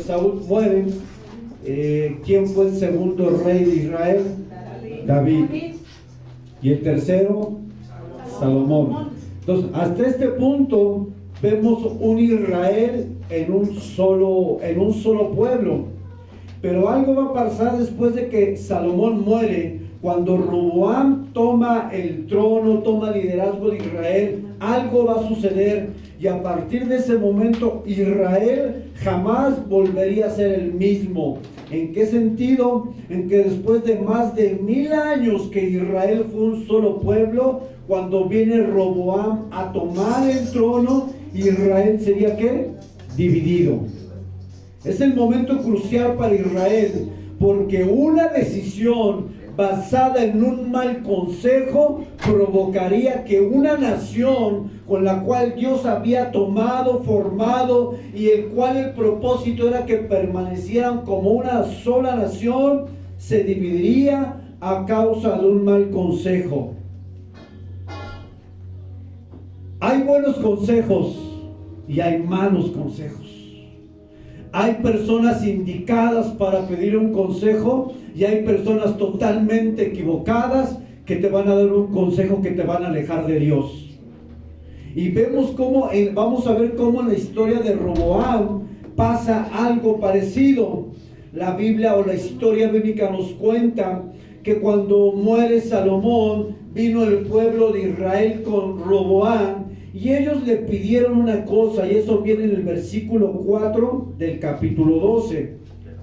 Saúl muere, ¿quién fue el segundo rey de Israel? David. Y el tercero, Salomón. Entonces, hasta este punto vemos un Israel en un solo pueblo. Pero algo va a pasar después de que Salomón muere. Cuando Roboam toma el trono, toma liderazgo de Israel, algo va a suceder. Y a partir de ese momento, Israel jamás volvería a ser el mismo. ¿En qué sentido? En que después de más de 1000 años que Israel fue un solo pueblo, cuando viene Roboam a tomar el trono, Israel sería ¿qué? Dividido. Es el momento crucial para Israel, porque una decisión basada en un mal consejo provocaría que una nación con la cual Dios había tomado, formado, y el cual el propósito era que permanecieran como una sola nación, se dividiría a causa de un mal consejo. Hay buenos consejos y hay malos consejos. Hay personas indicadas para pedir un consejo y hay personas totalmente equivocadas que te van a dar un consejo que te van a alejar de Dios. Y vemos cómo, vamos a ver cómo en la historia de Roboam pasa algo parecido. La Biblia o la historia bíblica nos cuenta que cuando muere Salomón, vino el pueblo de Israel con Roboam y ellos le pidieron una cosa, y eso viene en el versículo 4 del capítulo 12.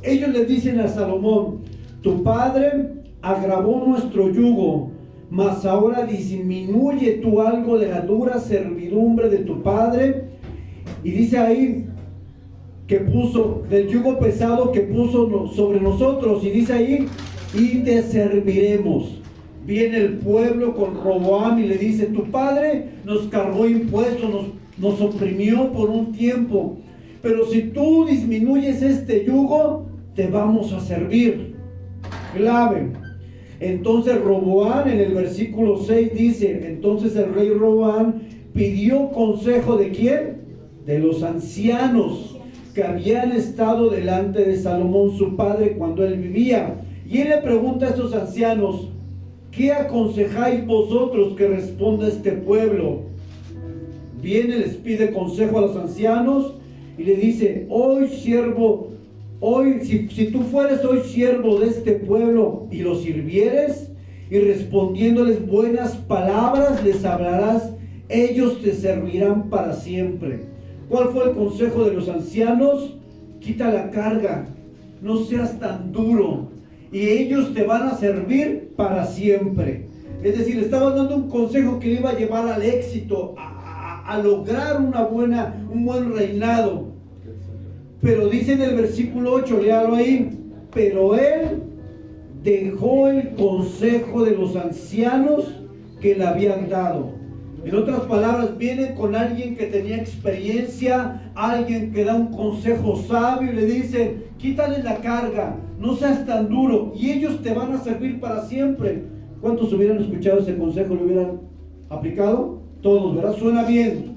Ellos le dicen a Salomón: tu padre agravó nuestro yugo, mas ahora disminuye tú algo de la dura servidumbre de tu padre. Y dice ahí que puso del yugo pesado que puso sobre nosotros, y dice ahí: y te serviremos. Viene el pueblo con Roboam y le dice: tu padre nos cargó impuestos, nos oprimió por un tiempo, pero si tú disminuyes este yugo, te vamos a servir. Clave. Entonces Roboam, en el versículo 6 dice: entonces el rey Roboam pidió consejo ¿de quién? De los ancianos que habían estado delante de Salomón su padre cuando él vivía. Y él le pregunta a estos ancianos: ¿qué aconsejáis vosotros que responda este pueblo? Viene, les pide consejo a los ancianos y le dice: si tú fueres hoy siervo de este pueblo y los sirvieres, y respondiéndoles buenas palabras les hablarás, ellos te servirán para siempre. ¿Cuál fue el consejo de los ancianos? Quita la carga, no seas tan duro, y ellos te van a servir para siempre. Es decir, le estaban dando un consejo que le iba a llevar al éxito, a lograr un buen reinado. Pero dice en el versículo 8, léalo ahí: pero él dejó el consejo de los ancianos que le habían dado. En otras palabras, viene con alguien que tenía experiencia, alguien que da un consejo sabio y le dice: quítale la carga, no seas tan duro, y ellos te van a servir para siempre. ¿Cuántos hubieran escuchado ese consejo y lo hubieran aplicado? Todos, ¿verdad? Suena bien.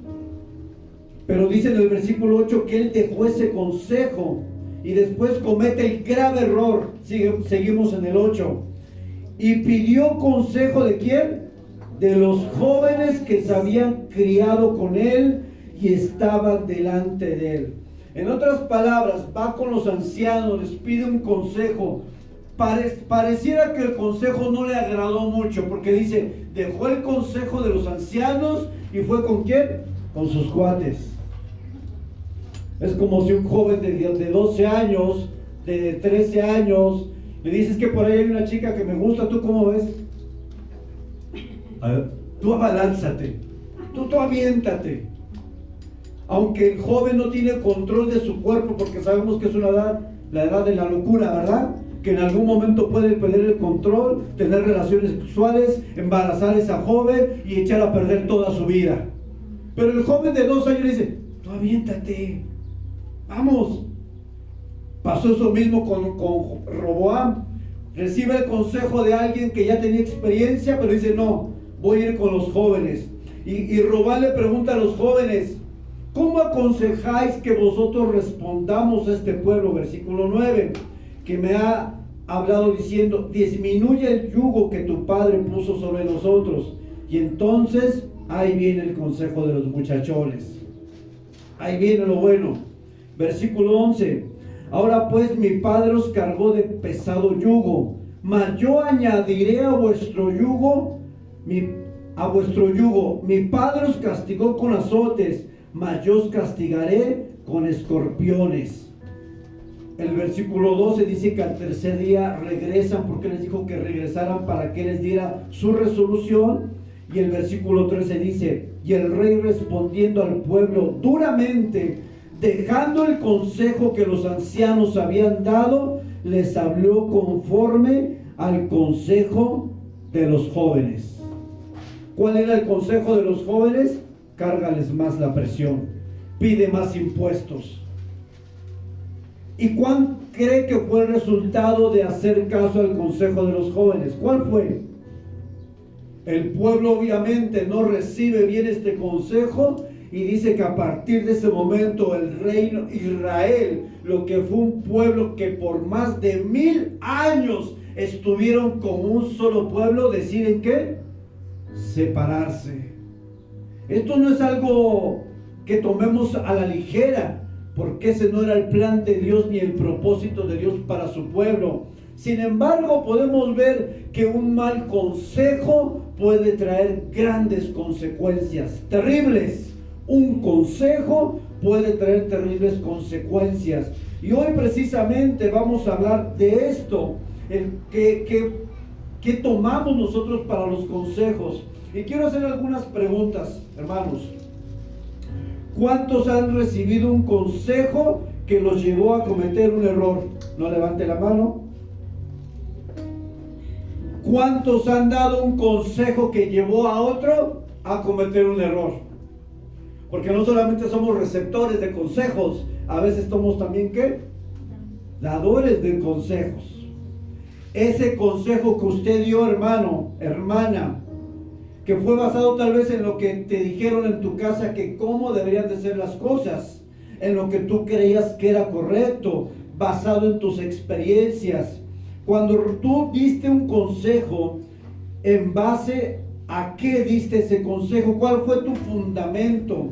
Pero dice en el versículo 8 que él dejó ese consejo y después comete el grave error. Seguimos en el 8. Y pidió consejo ¿de quién? De los jóvenes que se habían criado con él y estaban delante de él. En otras palabras, va con los ancianos, les pide un consejo. Pareciera que el consejo no le agradó mucho, porque dice: dejó el consejo de los ancianos y fue ¿con quién? Con sus cuates. Es como si un joven de 12 años, de 13 años, le dices que por ahí hay una chica que me gusta, ¿tú cómo ves? A ver, tú abalánzate, tú aviéntate. Aunque el joven no tiene control de su cuerpo, porque sabemos que es la edad de la locura, ¿verdad? Que en algún momento puede perder el control, tener relaciones sexuales, embarazar a esa joven y echar a perder toda su vida. Pero el joven de 2 años le dice: tú aviéntate, vamos. Pasó eso mismo con Roboam. Recibe el consejo de alguien que ya tenía experiencia, pero dice: no, voy a ir con los jóvenes. Y Roboam le pregunta a los jóvenes: ¿Cómo aconsejáis que vosotros respondamos a este pueblo? Versículo 9, que me ha hablado diciendo, disminuye el yugo que tu padre puso sobre nosotros. Y entonces, ahí viene el consejo de los muchachones. Ahí viene lo bueno. Versículo 11, ahora pues mi padre os cargó de pesado yugo, mas yo añadiré a vuestro yugo, mi padre os castigó con azotes, mas yo os castigaré con escorpiones. El versículo 12 dice que al tercer día regresan, porque les dijo que regresaran para que les diera su resolución. Y el versículo 13 dice, y el rey respondiendo al pueblo duramente, dejando el consejo que los ancianos habían dado, les habló conforme al consejo de los jóvenes. ¿Cuál era el consejo de los jóvenes? Cárgales más la presión, pide más impuestos. ¿Y cuál cree que fue el resultado de hacer caso al consejo de los jóvenes? ¿Cuál fue? El pueblo obviamente no recibe bien este consejo y dice que a partir de ese momento el reino Israel, lo que fue un pueblo que por más de 1000 años estuvieron como un solo pueblo, deciden ¿qué? Separarse. Esto no es algo que tomemos a la ligera, porque ese no era el plan de Dios ni el propósito de Dios para su pueblo. Sin embargo, podemos ver que un mal consejo puede traer grandes consecuencias, terribles. Un consejo puede traer terribles consecuencias. Y hoy precisamente vamos a hablar de esto, ¿qué tomamos nosotros para los consejos? Y quiero hacer algunas preguntas, hermanos. ¿Cuántos han recibido un consejo que los llevó a cometer un error? No levante la mano. ¿Cuántos han dado un consejo que llevó a otro a cometer un error? Porque no solamente somos receptores de consejos, a veces somos también ¿qué? Dadores de consejos. Ese consejo que usted dio, hermano, hermana, que fue basado tal vez en lo que te dijeron en tu casa, que cómo deberían de ser las cosas, en lo que tú creías que era correcto, basado en tus experiencias. Cuando tú diste un consejo, ¿en base a qué diste ese consejo? ¿Cuál fue tu fundamento?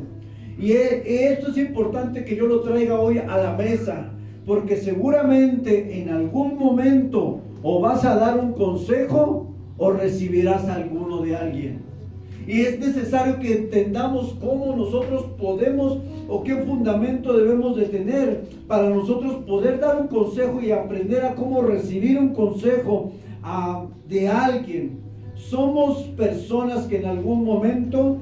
Y esto es importante que yo lo traiga hoy a la mesa, porque seguramente en algún momento o vas a dar un consejo o recibirás alguno de alguien. Y es necesario que entendamos cómo nosotros podemos o qué fundamento debemos de tener para nosotros poder dar un consejo y aprender a cómo recibir un consejo de alguien. Somos personas que en algún momento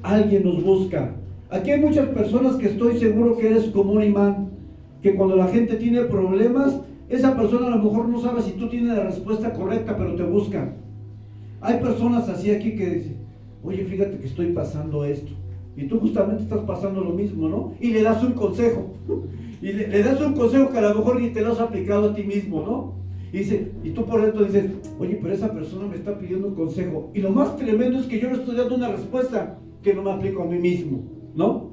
alguien nos busca. Aquí hay muchas personas que estoy seguro que eres como un imán, que cuando la gente tiene problemas, esa persona a lo mejor no sabe si tú tienes la respuesta correcta, pero te busca. Hay personas así aquí que dicen, oye, fíjate que estoy pasando esto. Y tú justamente estás pasando lo mismo, ¿no? Y le das un consejo. Y le das un consejo que a lo mejor ni te lo has aplicado a ti mismo, ¿no? Y tú por dentro dices, oye, pero esa persona me está pidiendo un consejo. Y lo más tremendo es que yo le estoy dando una respuesta que no me aplico a mí mismo, ¿no?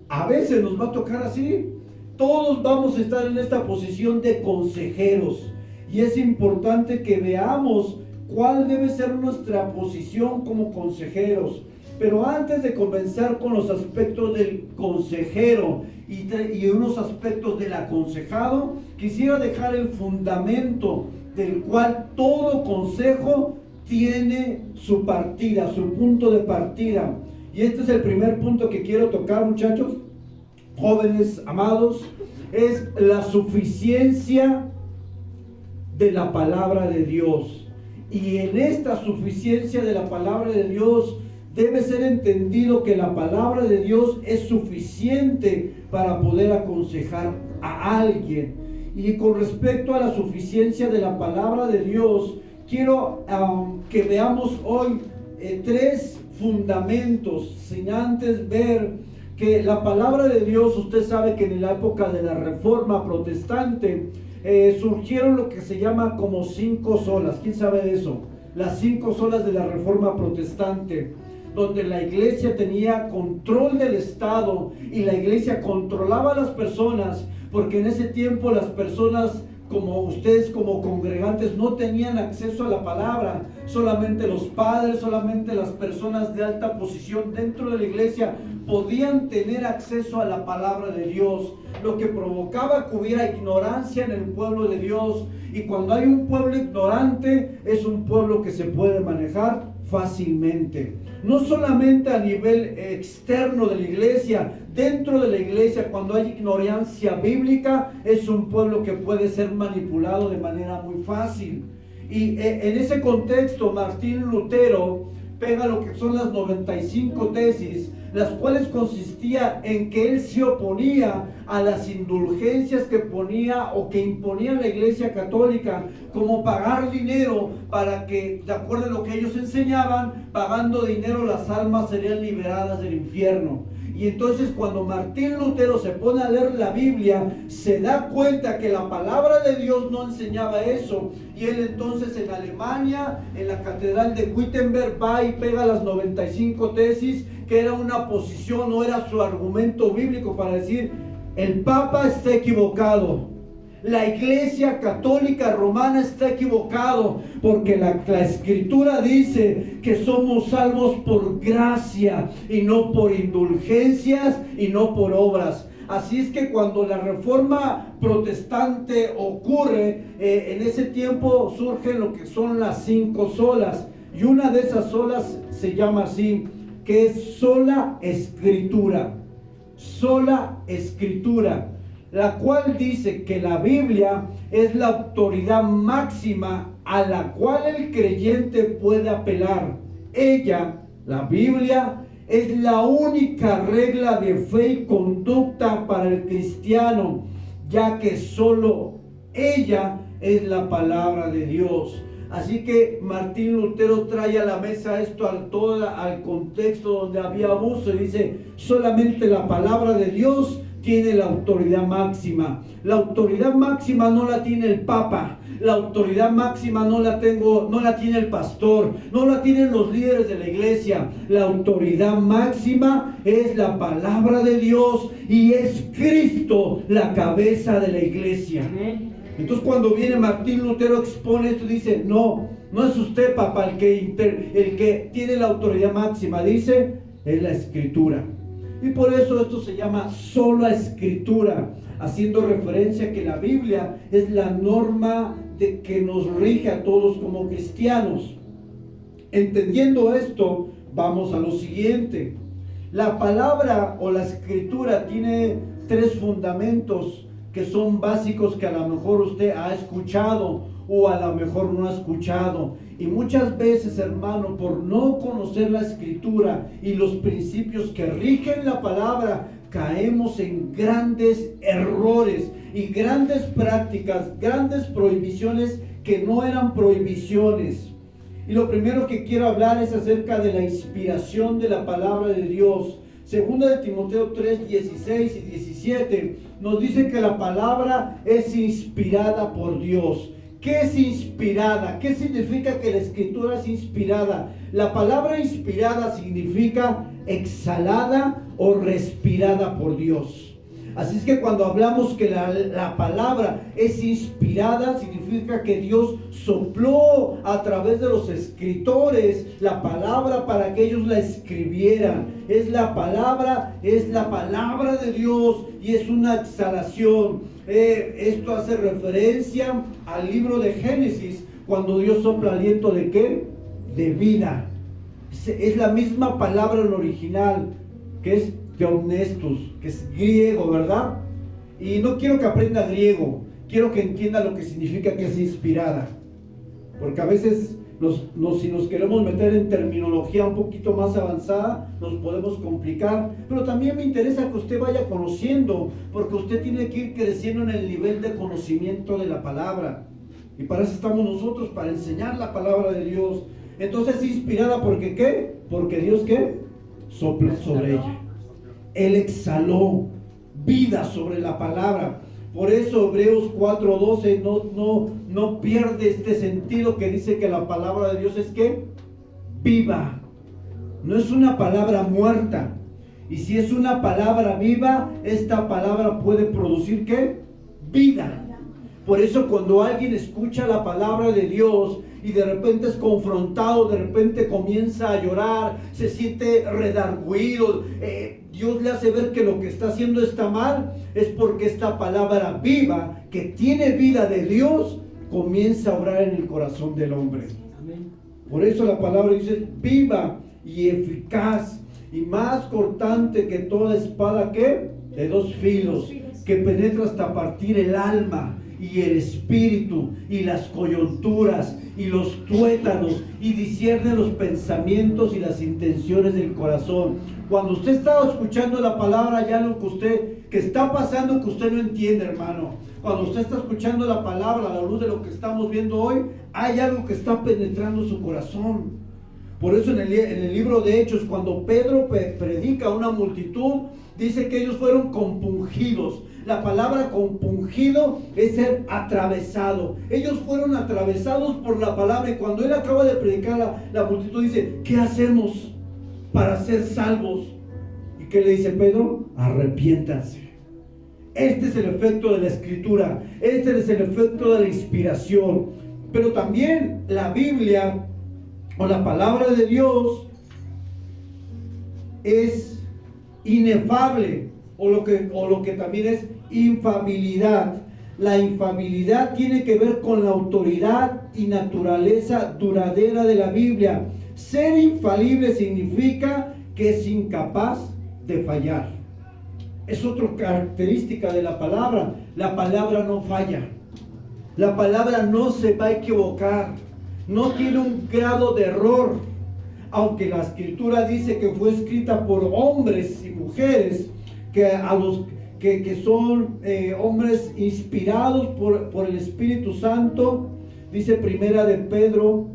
A veces nos va a tocar así. Todos vamos a estar en esta posición de consejeros. Y es importante que veamos cuál debe ser nuestra posición como consejeros. Pero antes de comenzar con los aspectos del consejero y unos aspectos del aconsejado, quisiera dejar el fundamento del cual todo consejo tiene su partida, su punto de partida. Y este es el primer punto que quiero tocar, muchachos, jóvenes amados, es la suficiencia de la palabra de Dios. Y en esta suficiencia de la palabra de Dios debe ser entendido que la palabra de Dios es suficiente para poder aconsejar a alguien. Y con respecto a la suficiencia de la palabra de Dios, quiero que veamos hoy 3 fundamentos, sin antes ver que la palabra de Dios, usted sabe que en la época de la Reforma Protestante, surgieron lo que se llama como 5 solas. ¿Quién sabe de eso? Las 5 solas de la Reforma Protestante. donde la iglesia tenía control del Estado y la iglesia controlaba a las personas, porque en ese tiempo las personas como ustedes como congregantes no tenían acceso a la palabra, solamente los padres, solamente las personas de alta posición dentro de la iglesia podían tener acceso a la palabra de Dios, lo que provocaba que hubiera ignorancia en el pueblo de Dios. Y cuando hay un pueblo ignorante, es un pueblo que se puede manejar fácilmente, no solamente a nivel externo de la iglesia, dentro de la iglesia. Cuando hay ignorancia bíblica, es un pueblo que puede ser manipulado de manera muy fácil. Y en ese contexto, Martín Lutero pega lo que son las 95 tesis, las cuales consistía en que él se oponía a las indulgencias que ponía o que imponía la Iglesia Católica, como pagar dinero para que, de acuerdo a lo que ellos enseñaban, pagando dinero las almas serían liberadas del infierno. Y entonces cuando Martín Lutero se pone a leer la Biblia, se da cuenta que la palabra de Dios no enseñaba eso. Y él entonces en Alemania, en la catedral de Wittenberg, va y pega las 95 tesis, que era una posición, no era su argumento bíblico para decir, el Papa está equivocado. La Iglesia Católica Romana está equivocado, porque la Escritura dice que somos salvos por gracia y no por indulgencias y no por obras. Así es que cuando la reforma protestante ocurre, en ese tiempo surgen lo que son las 5 solas, y una de esas solas se llama así, que es sola Escritura. Sola Escritura, la cual dice que la Biblia es la autoridad máxima a la cual el creyente puede apelar. Ella, la Biblia, es la única regla de fe y conducta para el cristiano, ya que solo ella es la palabra de Dios. Así que Martín Lutero trae a la mesa esto al contexto donde había abuso, y dice, solamente la palabra de Dios tiene la autoridad máxima. La autoridad máxima no la tiene el Papa, la autoridad máxima no la tiene el pastor, no la tienen los líderes de la iglesia. La autoridad máxima es la palabra de Dios, y es Cristo la cabeza de la iglesia. Entonces cuando viene Martín Lutero, expone esto, dice, no es usted, Papa, el que tiene la autoridad máxima, dice, es la Escritura. Y por eso esto se llama sola Escritura, haciendo referencia a que la Biblia es la norma que nos rige a todos como cristianos. Entendiendo esto, vamos a lo siguiente. La palabra o la Escritura tiene 3 fundamentos que son básicos, que a lo mejor usted ha escuchado o a lo mejor no ha escuchado. Y muchas veces, hermano, por no conocer la Escritura y los principios que rigen la palabra, caemos en grandes errores y grandes prácticas, grandes prohibiciones que no eran prohibiciones. Y lo primero que quiero hablar es acerca de la inspiración de la palabra de Dios. Segunda de Timoteo 3, 16 y 17 nos dice que la palabra es inspirada por Dios. ¿Qué es inspirada? ¿Qué significa que la Escritura es inspirada? La palabra inspirada significa exhalada o respirada por Dios. Así es que cuando hablamos que la palabra es inspirada, significa que Dios sopló a través de los escritores la palabra para que ellos la escribieran. Es la palabra de Dios, y es una exhalación. Esto hace referencia al libro de Génesis, cuando Dios sopla aliento ¿de qué? De vida. Es la misma palabra en original, que es Theopneustos, que es griego, ¿verdad? Y no quiero que aprenda griego, quiero que entienda lo que significa que es inspirada, porque a veces si nos queremos meter en terminología un poquito más avanzada, nos podemos complicar. Pero también me interesa que usted vaya conociendo, porque usted tiene que ir creciendo en el nivel de conocimiento de la palabra, y para eso estamos nosotros, para enseñar la palabra de Dios. Entonces es inspirada porque ¿qué? Porque Dios ¿qué? Sopló sobre ella. Él exhaló vida sobre la palabra. Por eso Hebreos 4:12 no pierde este sentido, que dice que la palabra de Dios es ¿qué? Viva. No es una palabra muerta. Y si es una palabra viva, esta palabra puede producir ¿qué? Vida. Por eso cuando alguien escucha la palabra de Dios y de repente es confrontado, de repente comienza a llorar, se siente redarguido, Dios le hace ver que lo que está haciendo está mal, es porque esta palabra viva, que tiene vida de Dios, comienza a obrar en el corazón del hombre. Por eso la palabra dice viva y eficaz y más cortante que toda espada que de dos filos, que penetra hasta partir el alma y el espíritu y las coyunturas y los tuétanos y discierne los pensamientos y las intenciones del corazón. Cuando usted está escuchando la palabra, hay algo que está pasando que usted no entiende, hermano. Cuando usted está escuchando la palabra a la luz de lo que estamos viendo hoy, hay algo que está penetrando su corazón. Por eso en el libro de Hechos, cuando Pedro predica a una multitud, dice que ellos fueron compungidos. La palabra compungido es ser atravesado. Ellos fueron atravesados por la palabra. Y cuando él acaba de predicar, la multitud dice: ¿qué hacemos para ser salvos? ¿Y qué le dice Pedro? Arrepiéntanse. Este es el efecto de la escritura. Este es el efecto de la inspiración. Pero también la Biblia o la palabra de Dios es inefable, o lo que también es infabilidad. La infabilidad tiene que ver con la autoridad y naturaleza duradera de la Biblia. Ser infalible significa que es incapaz de fallar. Es otra característica de la palabra. La palabra no falla. La palabra no se va a equivocar. No tiene un grado de error. Aunque la escritura dice que fue escrita por hombres y mujeres que son hombres inspirados por el Espíritu Santo, dice primera de Pedro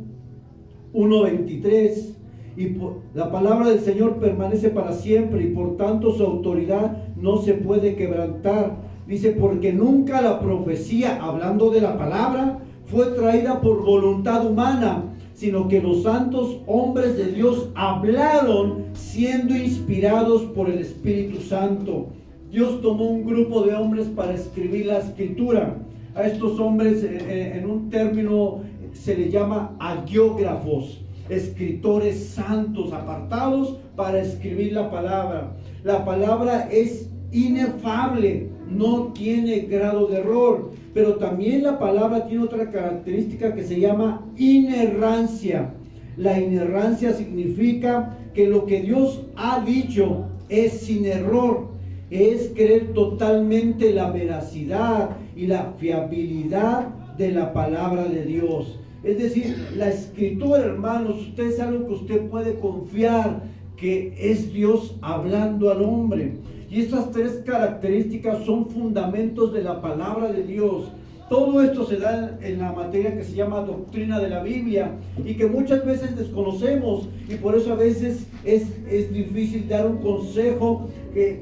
1:23, y la palabra del Señor permanece para siempre y por tanto su autoridad no se puede quebrantar. Dice, porque nunca la profecía, hablando de la palabra, fue traída por voluntad humana, sino que los santos hombres de Dios hablaron siendo inspirados por el Espíritu Santo. Dios tomó un grupo de hombres para escribir la escritura. A estos hombres en un término se les llama agiógrafos, escritores santos apartados para escribir la palabra. La palabra es inefable, no tiene grado de error, pero también la palabra tiene otra característica que se llama inerrancia. La inerrancia significa que lo que Dios ha dicho es sin error, es creer totalmente la veracidad y la fiabilidad de la palabra de Dios. Es decir, la escritura, hermanos, usted es algo que usted puede confiar que es Dios hablando al hombre. Y estas tres características son fundamentos de la palabra de Dios. Todo esto se da en la materia que se llama doctrina de la Biblia y que muchas veces desconocemos, y por eso a veces es difícil dar un consejo,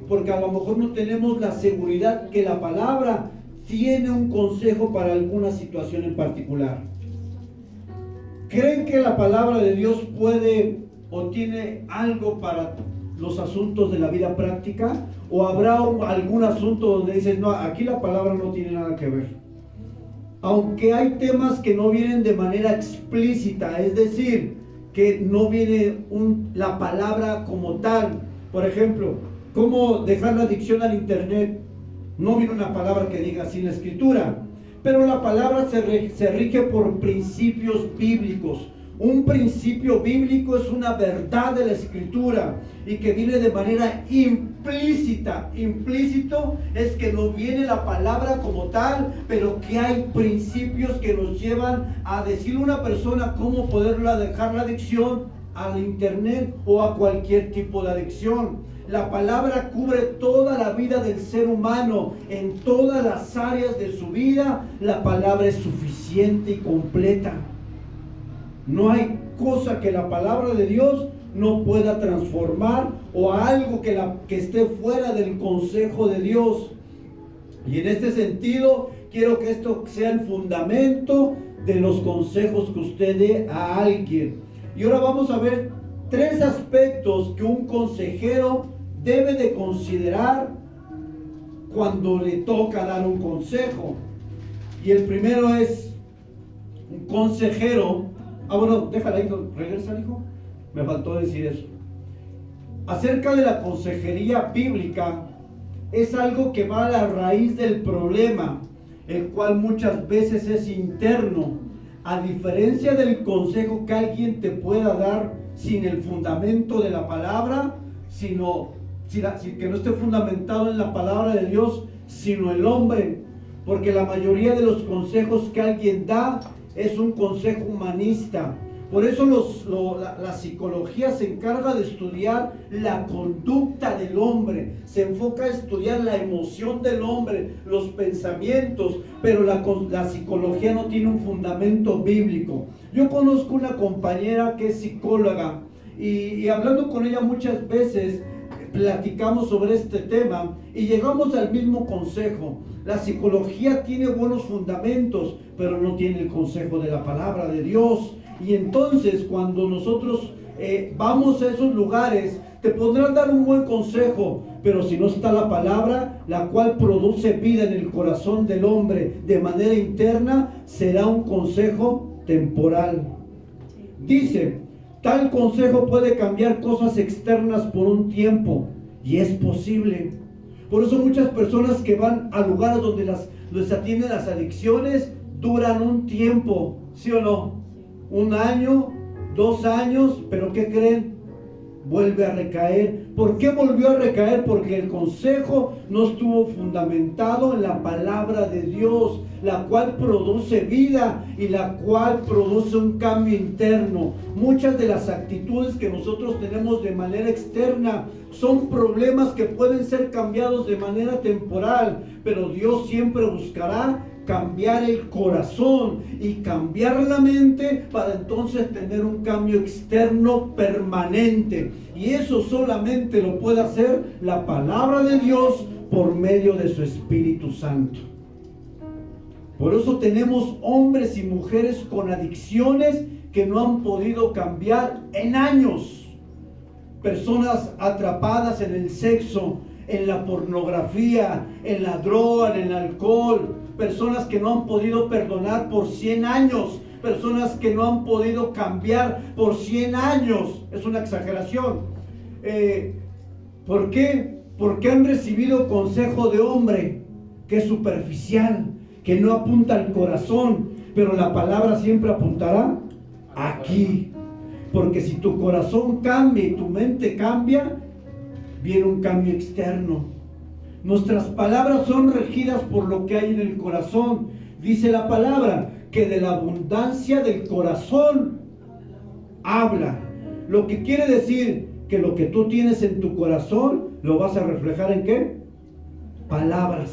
porque a lo mejor no tenemos la seguridad que la palabra tiene un consejo para alguna situación en particular. ¿Creen que la palabra de Dios puede o tiene algo para los asuntos de la vida práctica? ¿O habrá algún asunto donde dices, no, aquí la palabra no tiene nada que ver? Aunque hay temas que no vienen de manera explícita, es decir, que no viene la palabra como tal. Por ejemplo, ¿cómo dejar la adicción al internet? No viene una palabra que diga así en la escritura, pero la palabra se rige por principios bíblicos. Un principio bíblico es una verdad de la escritura y que viene de manera implícita. Implícito es que no viene la palabra como tal, pero que hay principios que nos llevan a decirle a una persona cómo poderla dejar la adicción al internet o a cualquier tipo de adicción. La palabra cubre toda la vida del ser humano, en todas las áreas de su vida. La palabra es suficiente y completa. No hay cosa que la palabra de Dios no pueda transformar, o algo que esté fuera del consejo de Dios. Y en este sentido, quiero que esto sea el fundamento de los consejos que usted dé a alguien. Y ahora vamos a ver 3 aspectos que un consejero debe de considerar cuando le toca dar un consejo. Y el primero es un consejero. Bueno, déjala ahí, regresa, hijo. Me faltó decir eso. Acerca de la consejería bíblica, es algo que va a la raíz del problema, el cual muchas veces es interno, a diferencia del consejo que alguien te pueda dar sin el fundamento de la palabra, sino que no esté fundamentado en la palabra de Dios, sino el hombre, porque la mayoría de los consejos que alguien da es un consejo humanista. Por eso la psicología se encarga de estudiar la conducta del hombre, se enfoca a estudiar la emoción del hombre, los pensamientos, pero la psicología no tiene un fundamento bíblico. Yo conozco una compañera que es psicóloga y hablando con ella muchas veces platicamos sobre este tema y llegamos al mismo consejo. La psicología tiene buenos fundamentos, pero no tiene el consejo de la palabra de Dios. Y entonces cuando nosotros vamos a esos lugares, te podrán dar un buen consejo, pero si no está la palabra, la cual produce vida en el corazón del hombre de manera interna, será un consejo temporal. Dice, tal consejo puede cambiar cosas externas por un tiempo, y es posible. Por eso muchas personas que van a lugares donde les atienden las adicciones, duran un tiempo, ¿sí o no? 1 año, 2 años, pero ¿qué creen? Vuelve a recaer. ¿Por qué volvió a recaer? Porque el consejo no estuvo fundamentado en la palabra de Dios, la cual produce vida y la cual produce un cambio interno. Muchas de las actitudes que nosotros tenemos de manera externa son problemas que pueden ser cambiados de manera temporal, pero Dios siempre buscará cambiar el corazón y cambiar la mente para entonces tener un cambio externo permanente. Y eso solamente lo puede hacer la palabra de Dios por medio de su Espíritu Santo. Por eso tenemos hombres y mujeres con adicciones que no han podido cambiar en años. Personas atrapadas en el sexo, en la pornografía, en la droga, en el alcohol. Personas que no han podido perdonar por 100 años. Personas que no han podido cambiar por 100 años. Es una exageración. ¿Por qué? Porque han recibido consejo de hombre que es superficial, que no apunta al corazón. Pero la palabra siempre apuntará aquí. Porque si tu corazón cambia y tu mente cambia, viene un cambio externo. Nuestras palabras son regidas por lo que hay en el corazón. Dice la palabra que de la abundancia del corazón habla. Lo que quiere decir que lo que tú tienes en tu corazón lo vas a reflejar ¿en qué? Palabras.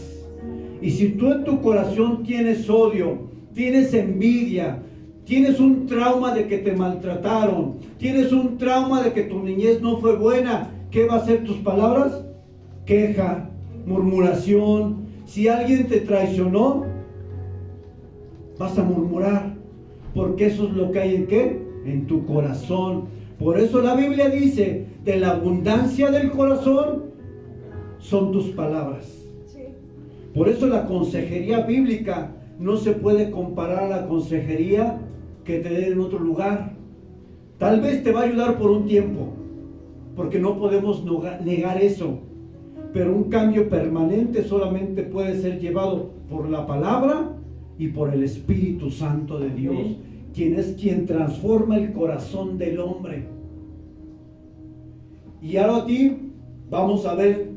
Y si tú en tu corazón tienes odio, tienes envidia, tienes un trauma de que te maltrataron, tienes un trauma de que tu niñez no fue buena, ¿qué va a ser tus palabras? Queja, murmuración. Si alguien te traicionó, vas a murmurar, porque eso es lo que hay ¿en qué? En tu corazón. Por eso la Biblia dice, de la abundancia del corazón son tus palabras. Sí. Por eso la consejería bíblica no se puede comparar a la consejería que te den en otro lugar. Tal vez te va a ayudar por un tiempo, porque no podemos negar eso. Pero un cambio permanente solamente puede ser llevado por la palabra y por el Espíritu Santo de Dios, quien transforma el corazón del hombre. Y ahora aquí vamos a ver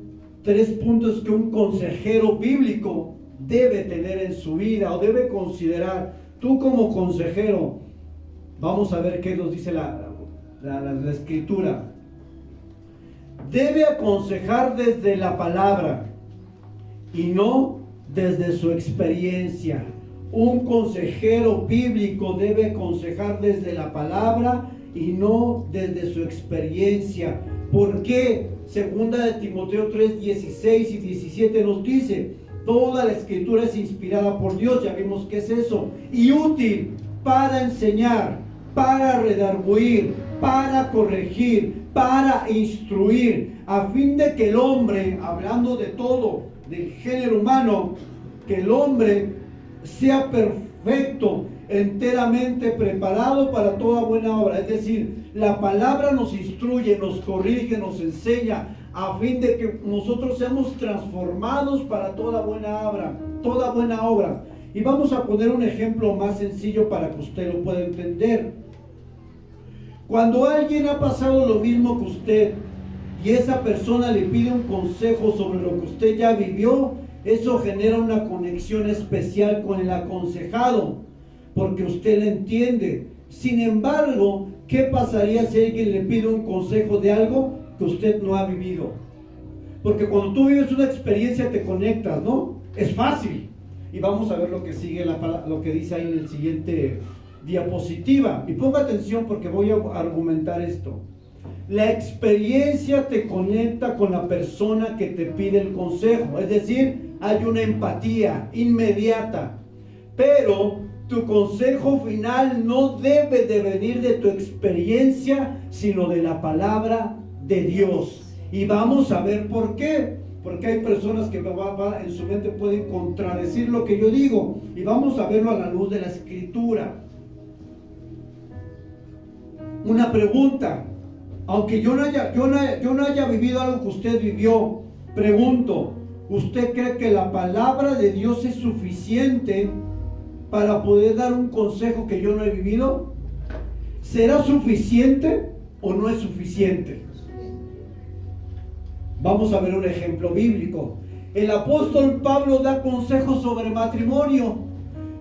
3 puntos que un consejero bíblico debe tener en su vida o debe considerar. Tú como consejero, vamos a ver qué nos dice la Escritura. Debe aconsejar desde la palabra y no desde su experiencia. Un consejero bíblico debe aconsejar desde la palabra y no desde su experiencia. ¿Por qué? Segunda de Timoteo 3, 16 y 17 nos dice, toda la Escritura es inspirada por Dios, ya vimos qué es eso, y útil para enseñar, para redarguir, para corregir, para instruir, a fin de que el hombre, hablando de todo, del género humano, que el hombre sea perfecto, enteramente preparado para toda buena obra. Es decir, la palabra nos instruye, nos corrige, nos enseña, a fin de que nosotros seamos transformados para toda buena obra, toda buena obra. Y vamos a poner un ejemplo más sencillo para que usted lo pueda entender. Cuando alguien ha pasado lo mismo que usted y esa persona le pide un consejo sobre lo que usted ya vivió, eso genera una conexión especial con el aconsejado, porque usted le entiende. Sin embargo, ¿qué pasaría si alguien le pide un consejo de algo que usted no ha vivido? Porque cuando tú vives una experiencia te conectas, ¿no? Es fácil. Y vamos a ver lo que sigue, lo que dice ahí en el siguiente diapositiva. Y ponga atención porque voy a argumentar esto. La experiencia te conecta con la persona que te pide el consejo. Es decir, hay una empatía inmediata. Pero tu consejo final no debe de venir de tu experiencia, sino de la palabra de Dios. Y vamos a ver por qué. Porque hay personas que en su mente pueden contradecir lo que yo digo. Y vamos a verlo a la luz de la Escritura. Una pregunta. Aunque yo no haya vivido algo que usted vivió, pregunto, ¿usted cree que la palabra de Dios es suficiente para poder dar un consejo que yo no he vivido? ¿Será suficiente o no es suficiente? Vamos a ver un ejemplo bíblico. El apóstol Pablo da consejos sobre matrimonio.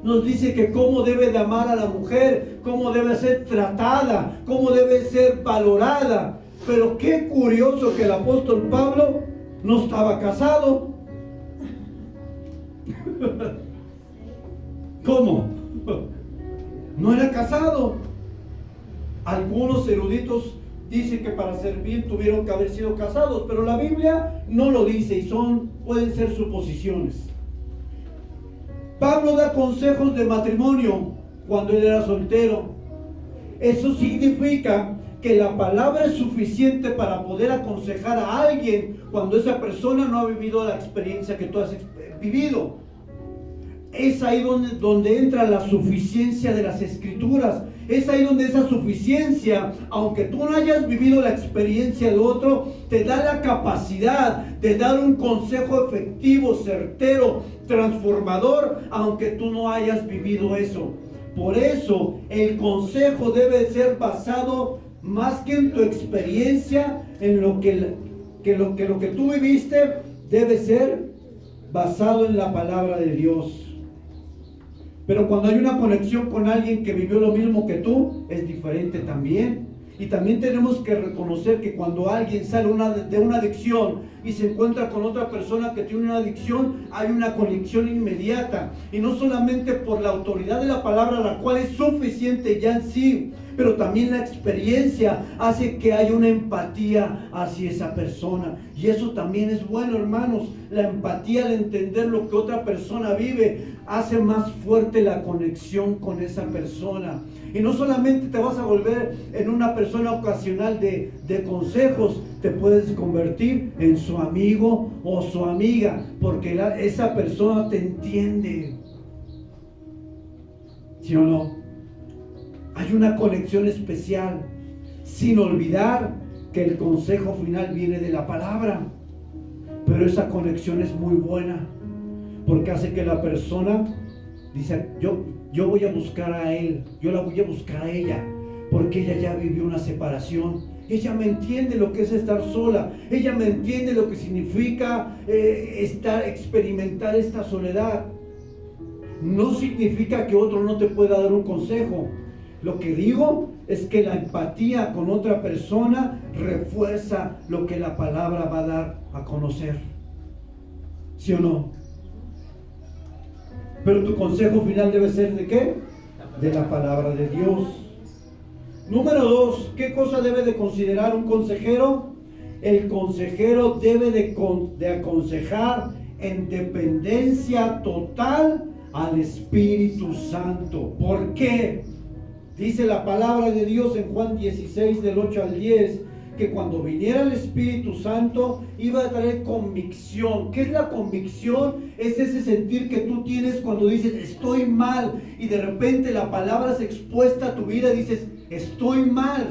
Nos dice que cómo debe de amar a la mujer, cómo debe ser tratada, cómo debe ser valorada. Pero qué curioso que el apóstol Pablo no estaba casado. ¿Cómo? No era casado. Algunos eruditos dicen que para ser bien tuvieron que haber sido casados, pero la Biblia no lo dice y pueden ser suposiciones. Pablo da consejos de matrimonio cuando él era soltero. Eso significa que la palabra es suficiente para poder aconsejar a alguien cuando esa persona no ha vivido la experiencia que tú has vivido. Es ahí donde entra la suficiencia de las Escrituras. Es ahí donde esa suficiencia, aunque tú no hayas vivido la experiencia del otro, te da la capacidad de dar un consejo efectivo, certero, transformador, aunque tú no hayas vivido eso. Por eso el consejo debe ser basado más que en tu experiencia, en lo que tú viviste, debe ser basado en la palabra de Dios. Pero cuando hay una conexión con alguien que vivió lo mismo que tú, es diferente también. Y también tenemos que reconocer que cuando alguien sale de una adicción y se encuentra con otra persona que tiene una adicción, hay una conexión inmediata. Y no solamente por la autoridad de la palabra, la cual es suficiente ya en sí, pero también la experiencia hace que haya una empatía hacia esa persona. Y eso también es bueno, hermanos. La empatía al entender lo que otra persona vive hace más fuerte la conexión con esa persona. Y no solamente te vas a volver en una persona ocasional de consejos, te puedes convertir en su amigo o su amiga, porque esa persona te entiende. ¿Sí o no? Hay una conexión especial, sin olvidar que el consejo final viene de la palabra. Pero esa conexión es muy buena, porque hace que la persona dice, yo voy a buscar a él, yo la voy a buscar a ella, porque ella ya vivió una separación. Ella me entiende lo que es estar sola, ella me entiende lo que significa experimentar esta soledad. No significa que otro no te pueda dar un consejo. Lo que digo es que la empatía con otra persona refuerza lo que la palabra va a dar a conocer. ¿Sí o no? Pero tu consejo final debe ser ¿de qué? De la palabra de Dios. Número 2, ¿qué cosa debe de considerar un consejero? El consejero debe de aconsejar en dependencia total al Espíritu Santo. ¿Por qué? Dice la palabra de Dios en Juan 16, del 8 al 10, que cuando viniera el Espíritu Santo iba a traer convicción. ¿Qué es la convicción? Es ese sentir que tú tienes cuando dices estoy mal, y de repente la palabra es expuesta a tu vida y dices estoy mal,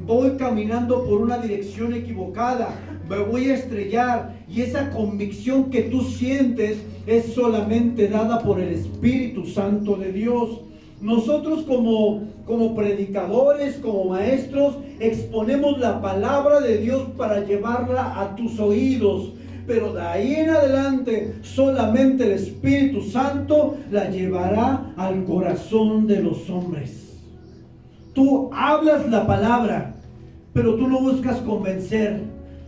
voy caminando por una dirección equivocada, me voy a estrellar. Y esa convicción que tú sientes es solamente dada por el Espíritu Santo de Dios. Nosotros como predicadores, como maestros, exponemos la palabra de Dios para llevarla a tus oídos. Pero de ahí en adelante, solamente el Espíritu Santo la llevará al corazón de los hombres. Tú hablas la palabra, pero tú no buscas convencer.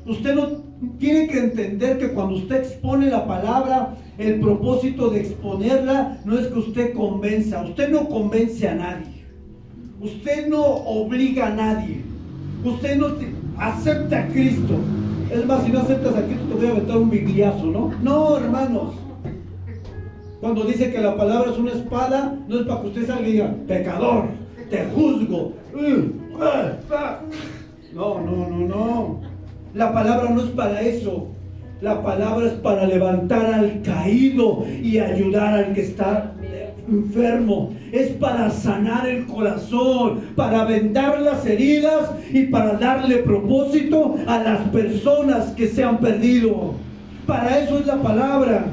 Usted no tiene que entender que cuando usted expone la palabra, el propósito de exponerla no es que usted convenza. Usted no convence a nadie. Usted no obliga a nadie. Usted no acepta a Cristo. Es más, si no aceptas a Cristo te voy a aventar un bibliazo, ¿no? No, hermanos. Cuando dice que la palabra es una espada, no es para que usted salga y diga, pecador, te juzgo. No. La palabra no es para eso. La palabra es para levantar al caído y ayudar al que está enfermo. Es para sanar el corazón, para vendar las heridas y para darle propósito a las personas que se han perdido. Para eso es la palabra.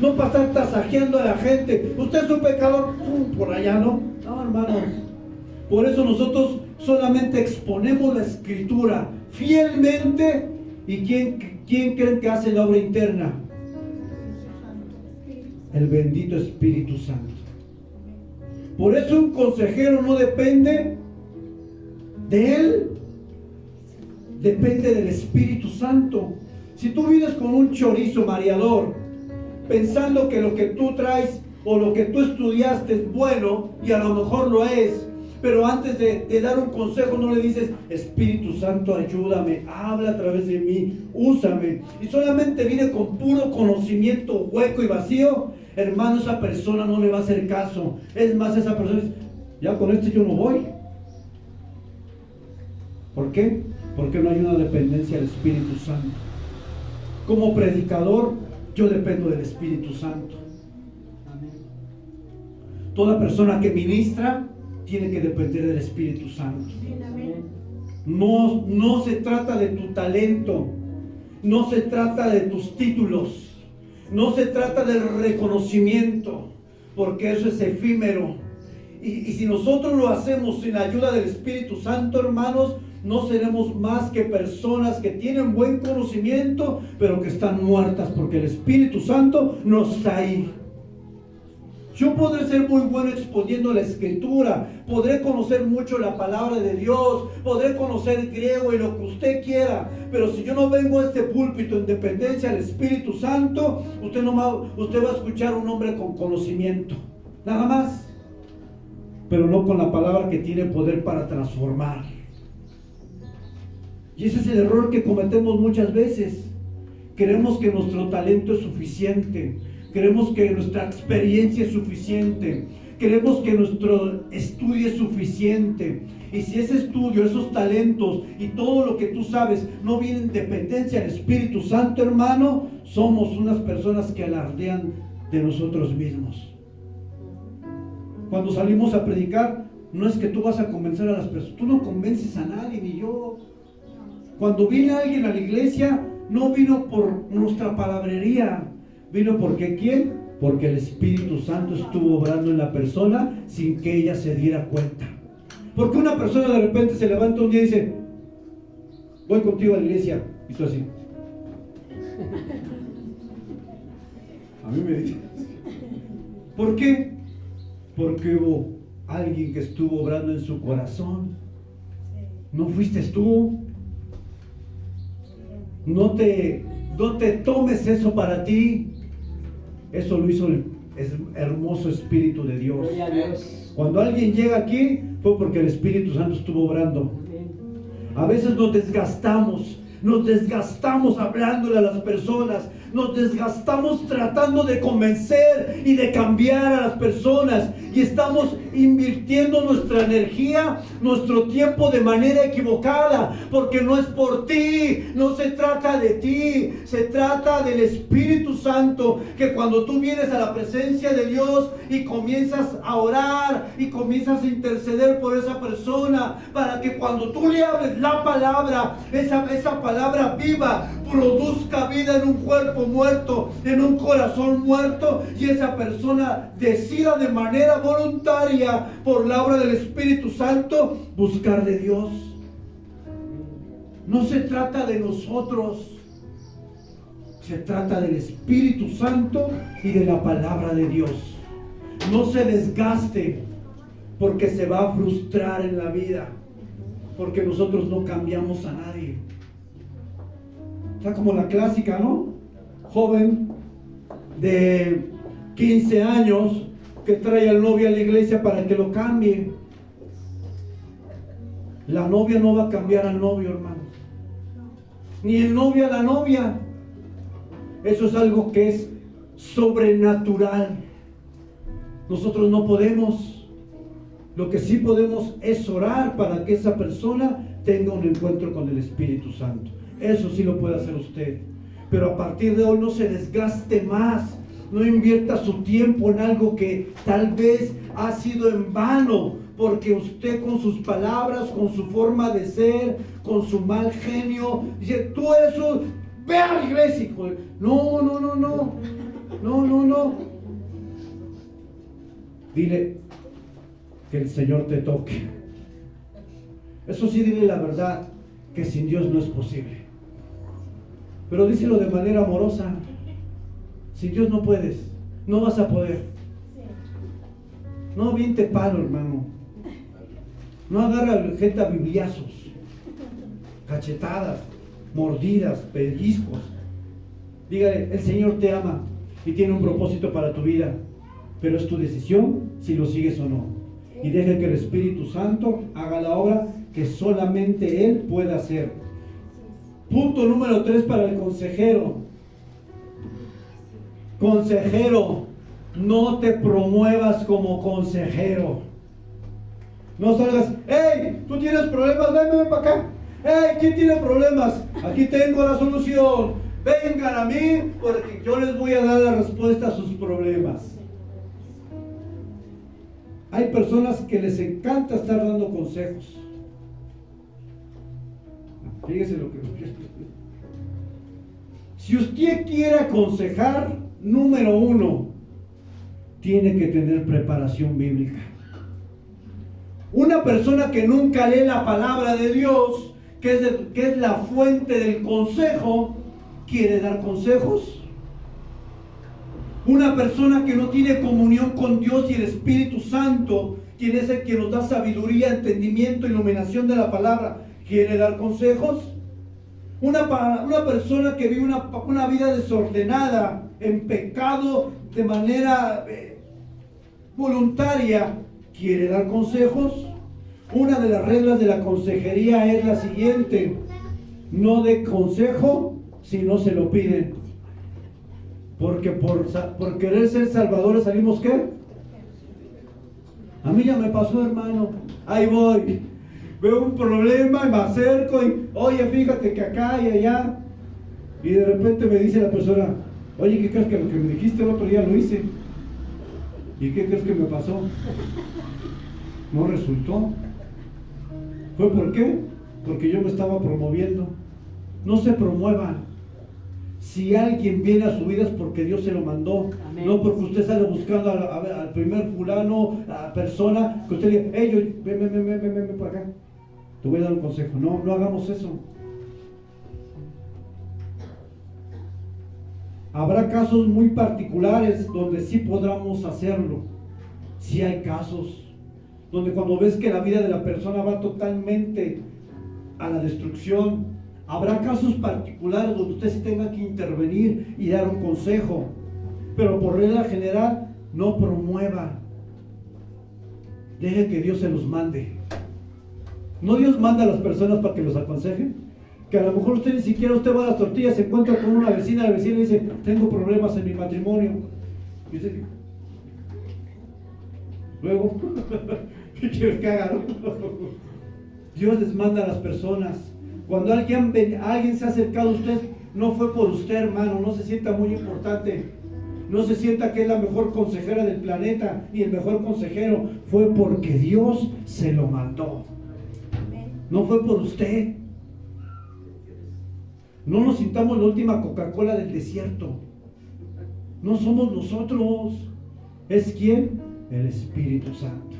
No para estar tasajeando a la gente. Usted es un pecador, por allá, ¿no? No, hermanos. Por eso nosotros solamente exponemos la Escritura fielmente. ¿Y quién creen que hace la obra interna? El bendito Espíritu Santo. Por eso un consejero no depende de él, depende del Espíritu Santo. Si tú vienes con un chorizo mareador, pensando que lo que tú traes o lo que tú estudiaste es bueno, y a lo mejor lo es, pero antes de dar un consejo no le dices, Espíritu Santo, ayúdame, habla a través de mí, úsame, y solamente viene con puro conocimiento hueco y vacío, hermano, esa persona no le va a hacer caso. Es más, esa persona dice, ya con esto yo no voy. ¿Por qué? Porque no hay una dependencia del Espíritu Santo. Como predicador, yo dependo del Espíritu Santo. Toda persona que ministra tiene que depender del Espíritu Santo. No se trata de tu talento, no se trata de tus títulos, no se trata del reconocimiento, porque eso es efímero. Y si nosotros lo hacemos sin la ayuda del Espíritu Santo, hermanos, no seremos más que personas que tienen buen conocimiento, pero que están muertas, porque el Espíritu Santo no está ahí. Yo podré ser muy bueno exponiendo la Escritura, podré conocer mucho la palabra de Dios, podré conocer griego y lo que usted quiera, pero si yo no vengo a este púlpito en dependencia del Espíritu Santo, usted va a escuchar a un hombre con conocimiento, nada más, pero no con la palabra que tiene poder para transformar. Y ese es el error que cometemos muchas veces. Creemos que nuestro talento es suficiente. Creemos que nuestra experiencia es suficiente. Creemos que nuestro estudio es suficiente. Y si ese estudio, esos talentos y todo lo que tú sabes no viene en dependencia del Espíritu Santo, hermano, somos unas personas que alardean de nosotros mismos. Cuando salimos a predicar, no es que tú vas a convencer a las personas. Tú no convences a nadie, ni yo. Cuando viene alguien a la iglesia, no vino por nuestra palabrería. Vino porque ¿quién? Porque el Espíritu Santo estuvo obrando en la persona sin que ella se diera cuenta. Porque una persona de repente se levanta un día y dice, voy contigo a la iglesia. Y tú así. A mí me dice. ¿Por qué? Porque hubo alguien que estuvo obrando en su corazón. No fuiste tú. No te tomes eso para ti. Eso lo hizo el hermoso Espíritu de Dios. Cuando alguien llega aquí fue porque el Espíritu Santo estuvo obrando. A veces nos desgastamos hablándole a las personas, nos desgastamos tratando de convencer y de cambiar a las personas y estamos invirtiendo nuestra energía, nuestro tiempo de manera equivocada, porque no es por ti, no se trata de ti, se trata del Espíritu Santo, que cuando tú vienes a la presencia de Dios y comienzas a orar y comienzas a interceder por esa persona, para que cuando tú le hables la palabra, esa palabra viva, produzca vida en un cuerpo muerto, en un corazón muerto, y esa persona decida de manera voluntaria, por la obra del Espíritu Santo, buscar de Dios. No se trata de nosotros, se trata del Espíritu Santo y de la palabra de Dios. No se desgaste, porque se va a frustrar en la vida, porque nosotros no cambiamos a nadie. Está como la clásica, ¿no? Joven de 15 años que trae al novio a la iglesia para que lo cambie. La novia no va a cambiar al novio, hermano, ni el novio a la novia. Eso es algo que es sobrenatural. Nosotros no podemos. Lo que sí podemos es orar para que esa persona tenga un encuentro con el Espíritu Santo. Eso sí lo puede hacer usted. Pero a partir de hoy no se desgaste más. No invierta su tiempo en algo que tal vez ha sido en vano, porque usted con sus palabras, con su forma de ser, con su mal genio, dice, tú eres un... Ve a la iglesia, hijo. No. No. Dile que el Señor te toque. Eso sí, dile la verdad, que sin Dios no es posible. Pero díselo de manera amorosa. Sin Dios no puedes, no vas a poder. No aviente palo, hermano. No agarra gente a bibliazos, cachetadas, mordidas, pellizcos. Dígale, el Señor te ama y tiene un propósito para tu vida, pero es tu decisión si lo sigues o no. Y deja que el Espíritu Santo haga la obra que solamente Él puede hacer. Punto número 3 para el consejero. Consejero, no te promuevas como consejero. No salgas, hey, tú tienes problemas, ven para acá. Hey, ¿quién tiene problemas? Aquí tengo la solución. Vengan a mí porque yo les voy a dar la respuesta a sus problemas. Hay personas que les encanta estar dando consejos. Fíjese lo que... Si usted quiere aconsejar, número 1, tiene que tener preparación bíblica. Una persona que nunca lee la palabra de Dios, que es la fuente del consejo, ¿quiere dar consejos? Una persona que no tiene comunión con Dios y el Espíritu Santo, quien es el que nos da sabiduría, entendimiento, iluminación de la palabra, ¿quiere dar consejos? Una persona que vive una vida desordenada, en pecado, de manera voluntaria, ¿quiere dar consejos? Una de las reglas de la consejería es la siguiente: no dé consejo si no se lo piden, porque por querer ser salvadores salimos ¿qué? A mí ya me pasó, hermano. Ahí voy, veo un problema y me acerco y oye, fíjate que acá y allá, y de repente me dice la persona, oye, ¿qué crees que lo que me dijiste el otro día lo hice? ¿Y qué crees que me pasó? No resultó. ¿Fue por qué? Porque yo me estaba promoviendo. No se promueva. Si alguien viene a su vida es porque Dios se lo mandó. Amén. No porque usted sale buscando al primer fulano, a la persona, que usted diga, hey, ven para acá, te voy a dar un consejo. No hagamos eso. Habrá casos muy particulares donde sí podamos hacerlo. Sí hay casos donde cuando ves que la vida de la persona va totalmente a la destrucción, habrá casos particulares donde usted sí tenga que intervenir y dar un consejo. Pero por regla general, no promueva. Deje que Dios se los mande. ¿No Dios manda a las personas para que los aconsejen? que a lo mejor usted ni siquiera usted va a las tortillas, se encuentra con una vecina, la vecina le dice, tengo problemas en mi matrimonio. Y dice, luego, ¿qué quieres que haga? Dios les manda a las personas. Cuando alguien se ha acercado a usted, no fue por usted, hermano, no se sienta muy importante. No se sienta que es la mejor consejera del planeta y el mejor consejero. Fue porque Dios se lo mandó. No fue por usted. No nos sintamos la última Coca-Cola del desierto. No somos nosotros. ¿Es quién? El Espíritu Santo.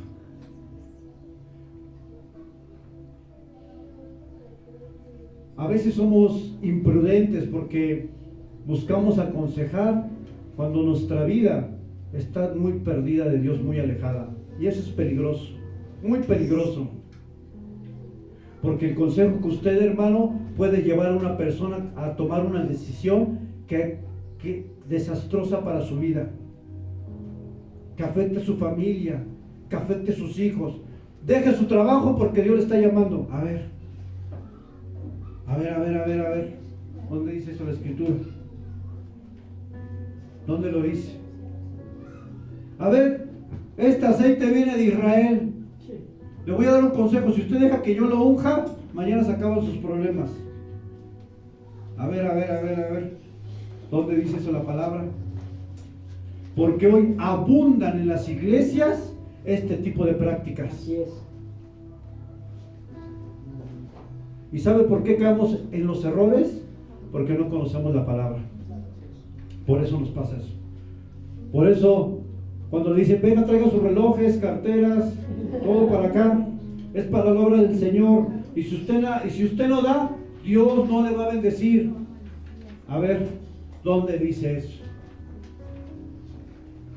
A veces somos imprudentes porque buscamos aconsejar cuando nuestra vida está muy perdida de Dios, muy alejada. Y eso es peligroso, muy peligroso. Porque el consejo que usted, hermano, puede llevar a una persona a tomar una decisión que desastrosa para su vida, que afecte a su familia, que afecte a sus hijos. Deje su trabajo porque Dios le está llamando. A ver. ¿Dónde dice eso la Escritura? ¿Dónde lo dice? A ver, este aceite viene de Israel. Le voy a dar un consejo. Si usted deja que yo lo unja, mañana se acaban sus problemas. A ver. ¿Dónde dice eso la palabra? Porque hoy abundan en las iglesias este tipo de prácticas. Así es. ¿Y sabe por qué caemos en los errores? Porque no conocemos la palabra. Por eso nos pasa eso. Por eso, cuando le dicen, venga, traiga sus relojes, carteras, todo para acá, es para la obra del Señor. Y si usted no da, Dios no le va a bendecir. A ver, ¿dónde dice eso?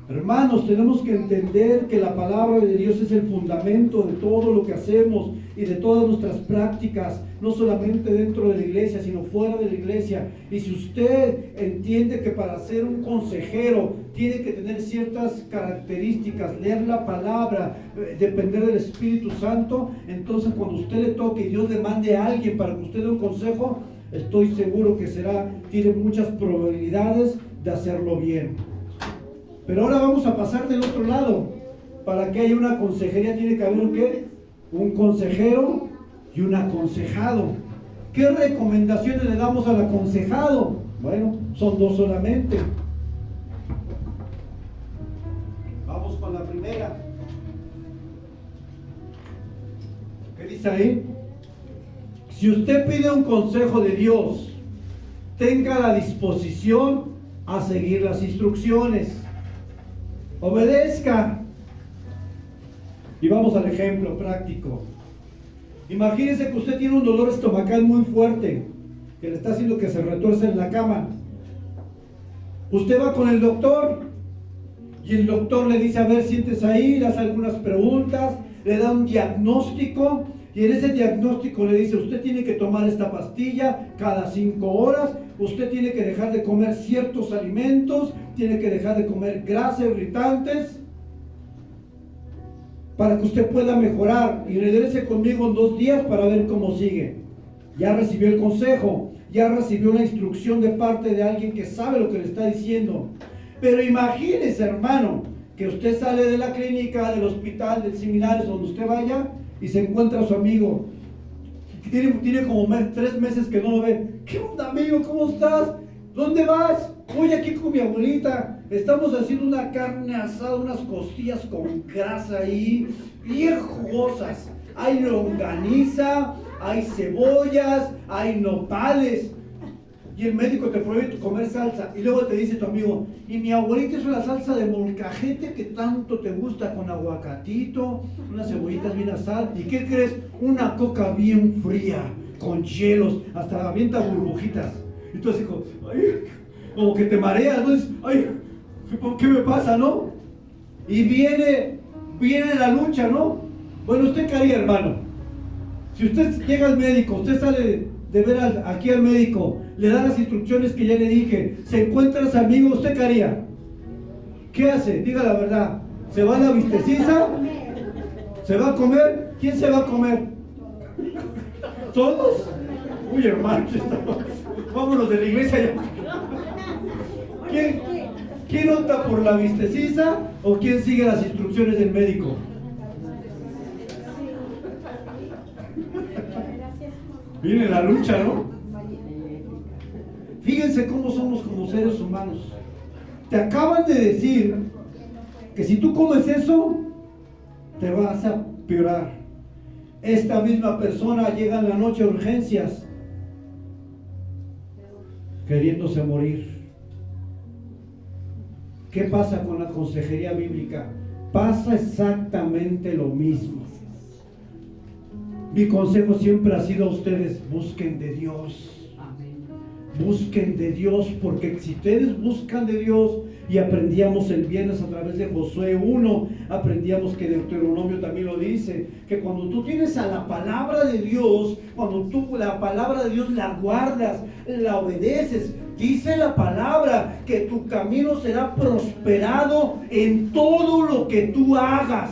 Hermanos, tenemos que entender que la palabra de Dios es el fundamento de todo lo que hacemos y de todas nuestras prácticas, no solamente dentro de la iglesia, sino fuera de la iglesia. Y si usted entiende que para ser un consejero tiene que tener ciertas características, leer la palabra, depender del Espíritu Santo, entonces cuando usted le toque y Dios le mande a alguien para que usted dé un consejo, estoy seguro que tiene muchas probabilidades de hacerlo bien. Pero ahora vamos a pasar del otro lado. Para que haya una consejería tiene que haber ¿un qué? Un consejero y un aconsejado. ¿Qué recomendaciones le damos al aconsejado? Bueno, son dos solamente. Vamos con la primera. ¿Qué dice ahí? Si usted pide un consejo de Dios, tenga la disposición a seguir las instrucciones. Obedezca. Y vamos al ejemplo práctico. Imagínese que usted tiene un dolor estomacal muy fuerte, que le está haciendo que se retuerce en la cama. Usted va con el doctor y el doctor le dice, a ver, siéntese ahí, le hace algunas preguntas, le da un diagnóstico y en ese diagnóstico le dice, usted tiene que tomar esta pastilla cada 5 horas, usted tiene que dejar de comer ciertos alimentos, tiene que dejar de comer grasas irritantes para que usted pueda mejorar y regrese conmigo en 2 días para ver cómo sigue. Ya recibió el consejo, ya recibió una instrucción de parte de alguien que sabe lo que le está diciendo. Pero imagínese, hermano, que usted sale de la clínica, del hospital, del seminario, donde usted vaya y se encuentra a su amigo. Tiene como 3 meses que no lo ve. ¿Qué onda, amigo? ¿Cómo estás? ¿Dónde vas? Voy aquí con mi abuelita. Estamos haciendo una carne asada, unas costillas con grasa ahí, bien jugosas. Hay longaniza, hay cebollas, hay nopales. Y el médico te prohíbe comer salsa. Y luego te dice tu amigo, y mi abuelita hizo la salsa de molcajete que tanto te gusta, con aguacatito, unas cebollitas bien asadas. ¿Y qué crees? Una coca bien fría, con hielos, hasta avienta burbujitas. Y tú así como que te mareas, ¿no? Ay, ¿qué me pasa, no? Y viene la lucha, ¿no? Bueno, ¿usted qué haría, hermano? Si usted llega al médico, usted sale de ver aquí al médico, le da las instrucciones que ya le dije, se encuentra a su amigo, ¿usted qué haría? ¿Qué hace? Diga la verdad. ¿Se va a la vistecisa? ¿Se va a comer? ¿Quién se va a comer? ¿Todos? Uy, hermano, vámonos de la iglesia ya. ¿Quién opta por la vistecisa o quién sigue las instrucciones del médico? Viene la lucha, ¿no? Fíjense cómo somos como seres humanos. Te acaban de decir que si tú comes eso, te vas a empeorar. Esta misma persona llega en la noche a urgencias, queriéndose morir. ¿Qué pasa con la consejería bíblica? Pasa exactamente lo mismo. Mi consejo siempre ha sido a ustedes: busquen de Dios. Busquen de Dios, porque si ustedes buscan de Dios, y aprendíamos el viernes a través de Josué 1, aprendíamos que Deuteronomio también lo dice, que cuando tú tienes a la palabra de Dios, cuando tú la palabra de Dios la guardas, la obedeces, dice la palabra que tu camino será prosperado en todo lo que tú hagas.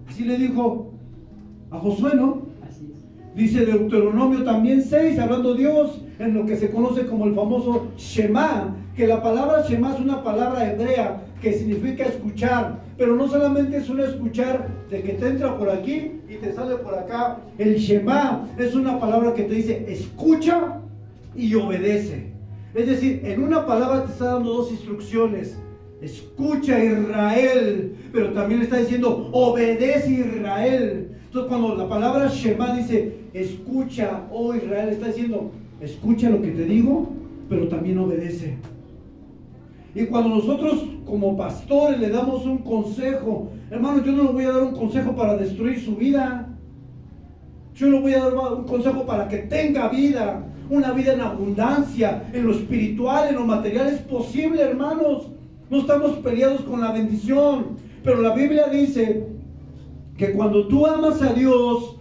Así le dijo a Josué, ¿no? Dice Deuteronomio también 6, hablando Dios en lo que se conoce como el famoso Shema, que la palabra Shema es una palabra hebrea que significa escuchar, pero no solamente es un escuchar de que te entra por aquí y te sale por acá. El Shema es una palabra que te dice escucha y obedece. Es decir, en una palabra te está dando dos instrucciones: escucha Israel, pero también está diciendo obedece Israel. Entonces cuando la palabra Shema dice escucha, oh Israel, está diciendo escucha lo que te digo, pero también obedece. Y cuando nosotros como pastores le damos un consejo, hermano, yo no le voy a dar un consejo para destruir su vida. Yo le voy a dar un consejo para que tenga vida, una vida en abundancia, en lo espiritual, en lo material. Es posible, hermanos. No estamos peleados con la bendición, pero la Biblia dice que cuando tú amas a Dios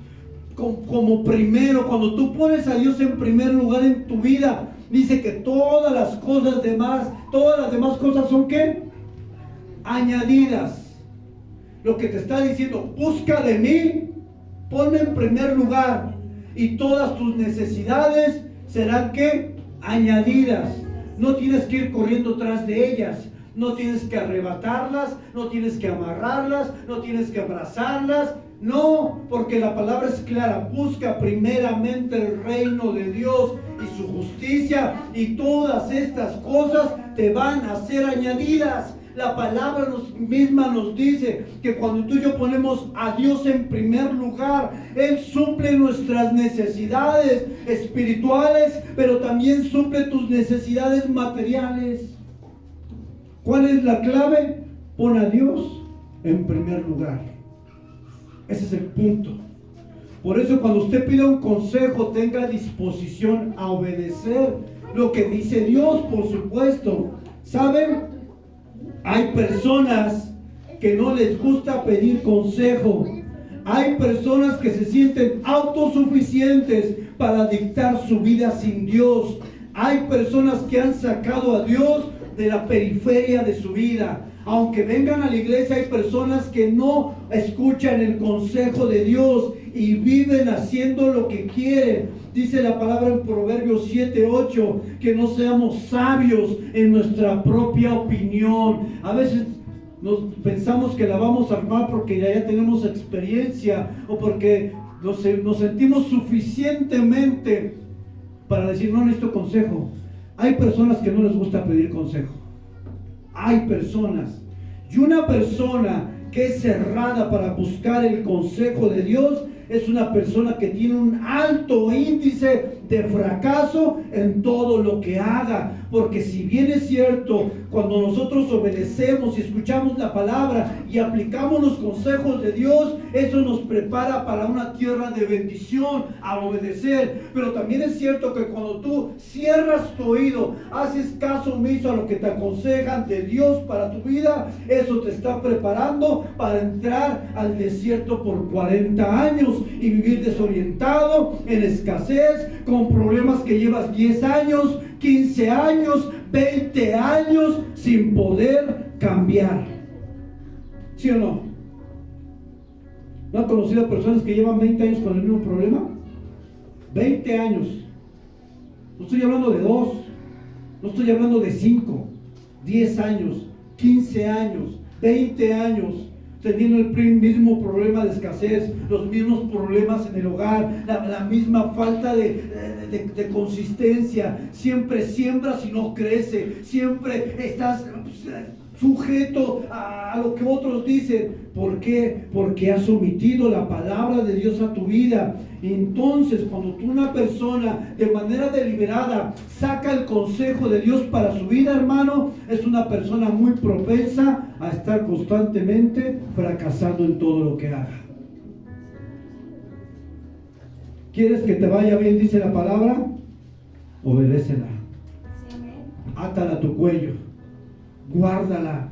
como primero, cuando tú pones a Dios en primer lugar en tu vida, dice que todas las demás cosas son ¿qué? Añadidas. Lo que te está diciendo: busca de mí, ponme en primer lugar, y todas tus necesidades serán ¿qué? Añadidas. No tienes que ir corriendo tras de ellas. No tienes que arrebatarlas, no tienes que amarrarlas, no tienes que abrazarlas. No, porque la palabra es clara: busca primeramente el reino de Dios y su justicia, y todas estas cosas te van a ser añadidas. La palabra misma nos dice que cuando tú y yo ponemos a Dios en primer lugar, Él suple nuestras necesidades espirituales, pero también suple tus necesidades materiales. ¿Cuál es la clave? Pon a Dios en primer lugar. Ese es el punto. Por eso cuando usted pida un consejo, tenga disposición a obedecer lo que dice Dios, por supuesto. ¿Saben? Hay personas que no les gusta pedir consejo. Hay personas que se sienten autosuficientes para dictar su vida sin Dios. Hay personas que han sacado a Dios de la periferia de su vida. Aunque vengan a la iglesia, hay personas que no escuchan el consejo de Dios y viven haciendo lo que quieren. Dice la palabra en Proverbios 7:8 que no seamos sabios en nuestra propia opinión. A veces pensamos que la vamos a armar porque ya tenemos experiencia, o porque nos sentimos suficientemente para decir no necesito consejo. Hay personas que no les gusta pedir consejo. Hay personas. Y una persona que es cerrada para buscar el consejo de Dios es una persona que tiene un alto índice de fracaso en todo lo que haga. Porque si bien es cierto, cuando nosotros obedecemos y escuchamos la palabra y aplicamos los consejos de Dios, eso nos prepara para una tierra de bendición al obedecer. Pero también es cierto que cuando tú cierras tu oído, haces caso omiso a lo que te aconsejan de Dios para tu vida, eso te está preparando para entrar al desierto por 40 años y vivir desorientado, en escasez, con problemas que llevas 10 años, 15 años, 20 años sin poder cambiar. ¿Sí o no? ¿No han conocido a personas que llevan 20 años con el mismo problema? 20 años. No estoy hablando de 2, no estoy hablando de 5, 10 años, 15 años, 20 años, teniendo el mismo problema de escasez, los mismos problemas en el hogar, la misma falta de consistencia. Siempre siembras y no crece, siempre estás sujeto a lo que otros dicen. ¿Por qué? Porque has omitido la palabra de Dios a tu vida. Entonces, cuando tú, una persona de manera deliberada saca el consejo de Dios para su vida, hermano, es una persona muy propensa a estar constantemente fracasando en todo lo que haga. ¿Quieres que te vaya bien? Dice la palabra. Obedécela. Átala a tu cuello. Guárdala.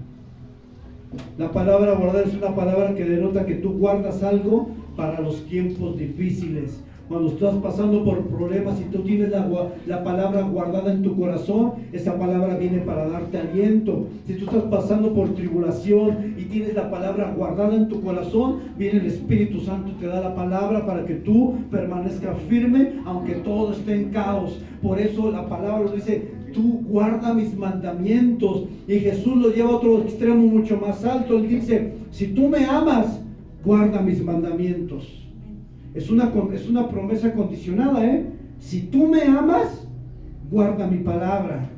La palabra guardar es una palabra que denota que tú guardas algo para los tiempos difíciles. Cuando estás pasando por problemas y tú tienes la palabra guardada en tu corazón, esa palabra viene para darte aliento. Si tú estás pasando por tribulación y tienes la palabra guardada en tu corazón, viene el Espíritu Santo y te da la palabra para que tú permanezcas firme aunque todo esté en caos. Por eso la palabra dice: tú guarda mis mandamientos. Y Jesús lo lleva a otro extremo mucho más alto. Él dice: si tú me amas, guarda mis mandamientos. Es una promesa condicionada, ¿eh? Si tú me amas, guarda mi palabra.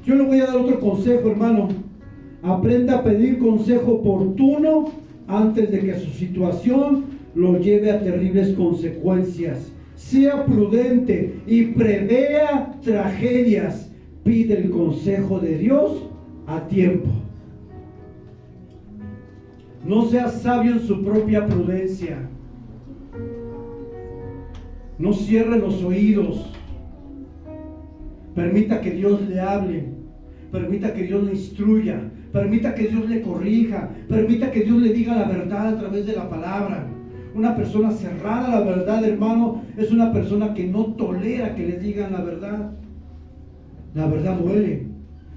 Yo le voy a dar otro consejo, hermano. Aprenda a pedir consejo oportuno antes de que su situación lo lleve a terribles consecuencias. Sea prudente y prevea tragedias. Pide el consejo de Dios a tiempo. No sea sabio en su propia prudencia. No cierre los oídos. Permita que Dios le hable. Permita que Dios le instruya. Permita que Dios le corrija. Permita que Dios le diga la verdad a través de la palabra. Una persona cerrada a la verdad, hermano, es una persona que no tolera que le digan la verdad. La verdad duele.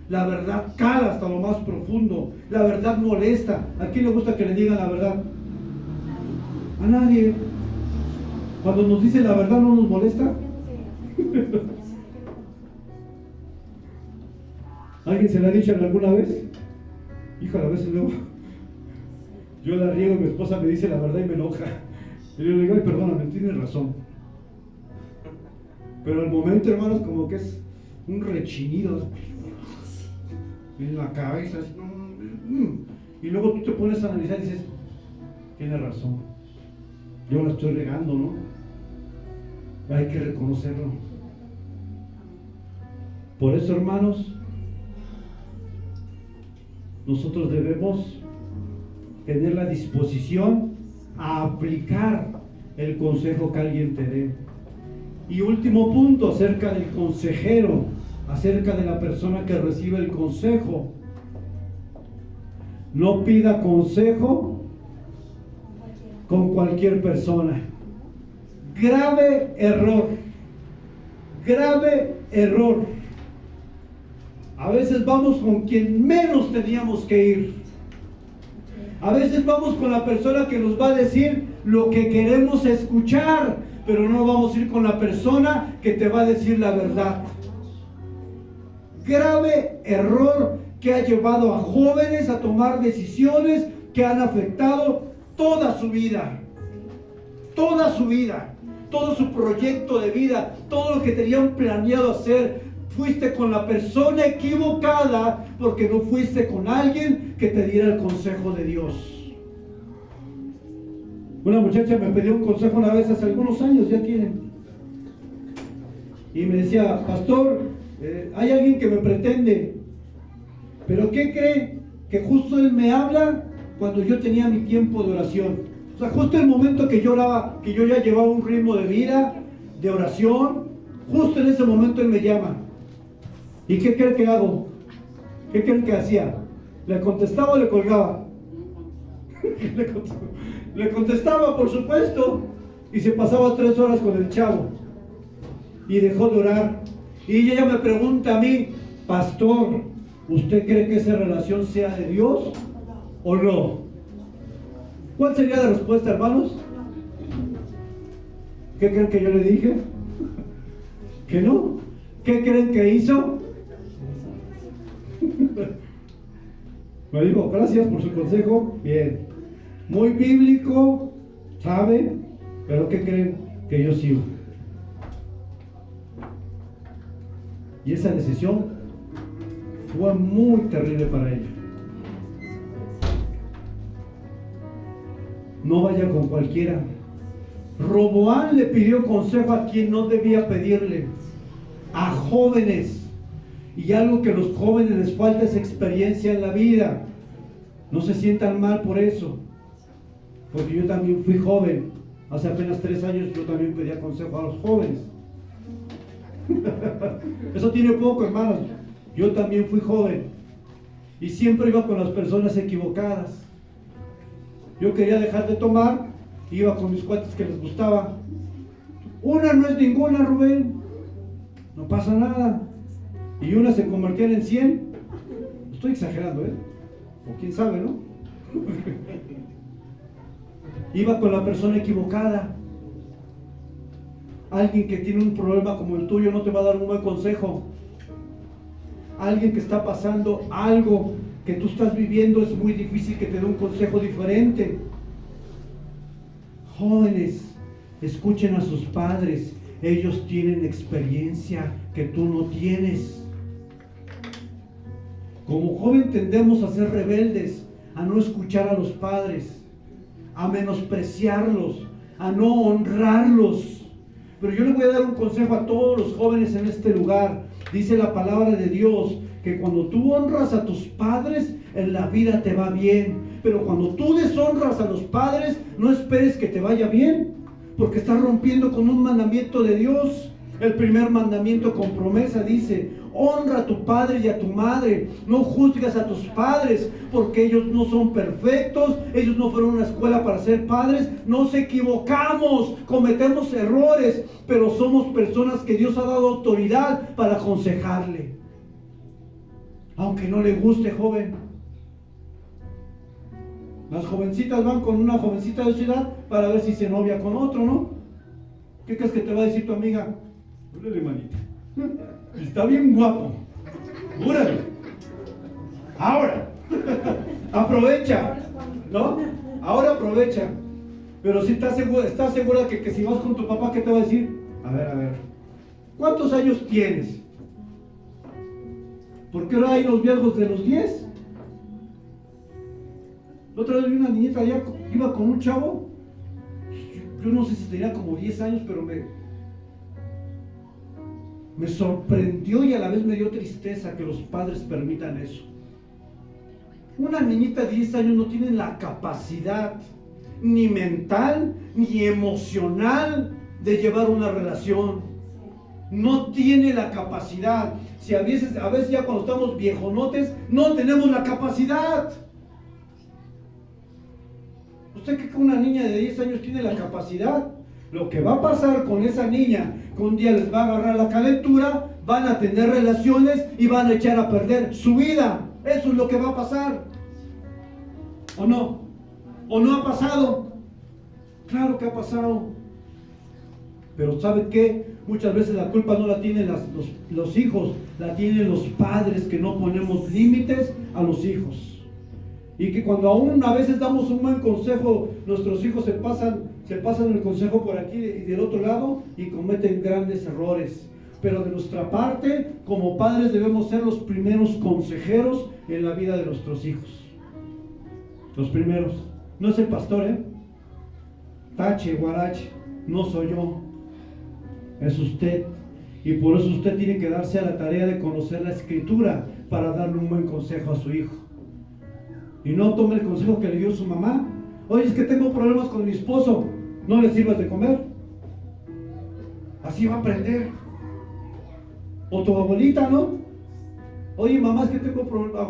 La verdad cala hasta lo más profundo. La verdad molesta. ¿A quién le gusta que le digan la verdad? A nadie. Cuando nos dice la verdad, ¿no nos molesta? ¿Alguien se la ha dicho alguna vez? Híjole, a veces luego yo la riego y mi esposa me dice la verdad y me enoja. Y yo le digo: ay, perdóname, tienes razón. Pero al momento, hermanos, como que es un rechinido en la cabeza. Y luego tú te pones a analizar y dices: tiene razón, yo la estoy regando, ¿no? Hay que reconocerlo. Por eso, hermanos, nosotros debemos tener la disposición a aplicar el consejo que alguien te dé. Y último punto, acerca del consejero, acerca de la persona que recibe el consejo. No pida consejo con cualquier persona. Grave error. Grave error. A veces vamos con quien menos teníamos que ir. A veces vamos con la persona que nos va a decir lo que queremos escuchar, pero no vamos a ir con la persona que te va a decir la verdad. Grave error que ha llevado a jóvenes a tomar decisiones que han afectado toda su vida. Toda su vida. Todo su proyecto de vida. Todo lo que tenían planeado hacer. Fuiste con la persona equivocada porque no fuiste con alguien que te diera el consejo de Dios. Una muchacha me pidió un consejo una vez hace algunos años, ya tienen. Y me decía: pastor, hay alguien que me pretende. ¿Pero qué cree? Que justo él me habla cuando yo tenía mi tiempo de oración. O sea, justo el momento que yo oraba, que yo ya llevaba un ritmo de vida, de oración, justo en ese momento él me llama. ¿Y qué cree que hago? ¿Qué creen que hacía? ¿Le contestaba o le colgaba? Le contestaba, por supuesto. Y se pasaba 3 horas con el chavo. Y dejó de orar. Y ella me pregunta a mí: pastor, ¿usted cree que esa relación sea de Dios o no? ¿Cuál sería la respuesta, hermanos? ¿Qué creen que yo le dije? ¿Que no? ¿Qué creen que hizo? Me dijo, gracias por su consejo. Bien. Muy bíblico, ¿sabe? Pero ¿qué creen? Que yo sigo. Y esa decisión fue muy terrible para ella. No vaya con cualquiera. Roboán le pidió consejo a quien no debía pedirle, a jóvenes. Y algo que a los jóvenes les falta es experiencia en la vida. No se sientan mal por eso, porque yo también fui joven. Hace apenas 3 años yo también pedía consejo a los jóvenes. Eso tiene poco, hermanos. Yo también fui joven y siempre iba con las personas equivocadas. Yo quería dejar de tomar, iba con mis cuates que les gustaba. Una no es ninguna, Rubén, no pasa nada. Y una se convertían en 100. Estoy exagerando, o quién sabe, ¿no? Iba con la persona equivocada. Alguien que tiene un problema como el tuyo no te va a dar un buen consejo. Alguien que está pasando algo que tú estás viviendo, es muy difícil que te dé un consejo diferente. Jóvenes, escuchen a sus padres. Ellos tienen experiencia que tú no tienes. Como joven tendemos a ser rebeldes, a no escuchar a los padres, a menospreciarlos, a no honrarlos. Pero yo le voy a dar un consejo a todos los jóvenes en este lugar. Dice la palabra de Dios que cuando tú honras a tus padres, en la vida te va bien. Pero cuando tú deshonras a los padres, no esperes que te vaya bien, porque estás rompiendo con un mandamiento de Dios. El primer mandamiento con promesa dice: honra a tu padre y a tu madre. No juzgues a tus padres, porque ellos no son perfectos. Ellos no fueron a una escuela para ser padres. Nos equivocamos, cometemos errores, pero somos personas que Dios ha dado autoridad para aconsejarle, aunque no le guste, joven. Las jovencitas van con una jovencita de ciudad para ver si se novia con otro, ¿no? ¿Qué crees que te va a decir tu amiga? Órale, manita, está bien guapo, órale, ahora aprovecha, ¿no? Ahora aprovecha. Pero si estás segura que si vas con tu papá, ¿qué te va a decir? A ver, ¿cuántos años tienes? Porque ahora hay los viejos de los 10. La otra vez vi una niñita allá, iba con un chavo. Yo no sé si tenía como 10 años, pero me sorprendió y a la vez me dio tristeza que los padres permitan eso. Una niñita de 10 años no tiene la capacidad ni mental ni emocional de llevar una relación. No tiene la capacidad. Si a veces ya cuando estamos viejonotes no tenemos la capacidad. ¿Usted cree que una niña de 10 años tiene la capacidad? Lo que va a pasar con esa niña, que un día les va a agarrar la calentura, van a tener relaciones y van a echar a perder su vida. Eso es lo que va a pasar. ¿O no? ¿O no ha pasado? Claro que ha pasado. Pero ¿sabe qué? Muchas veces la culpa no la tienen los hijos, la tienen los padres, que no ponemos límites a los hijos. Y que cuando aún a veces damos un buen consejo, nuestros hijos se pasan el consejo por aquí y del otro lado y cometen grandes errores. Pero de nuestra parte, como padres, debemos ser los primeros consejeros en la vida de nuestros hijos. Los primeros. No es el pastor, tache, guarache, no soy yo, es usted. Y por eso usted tiene que darse a la tarea de conocer la Escritura para darle un buen consejo a su hijo. Y no tome el consejo que le dio su mamá. Oye, es que tengo problemas con mi esposo, no le sirvas de comer. Así va a aprender. O tu abuelita, ¿no? Oye, mamá, es que tengo problemas.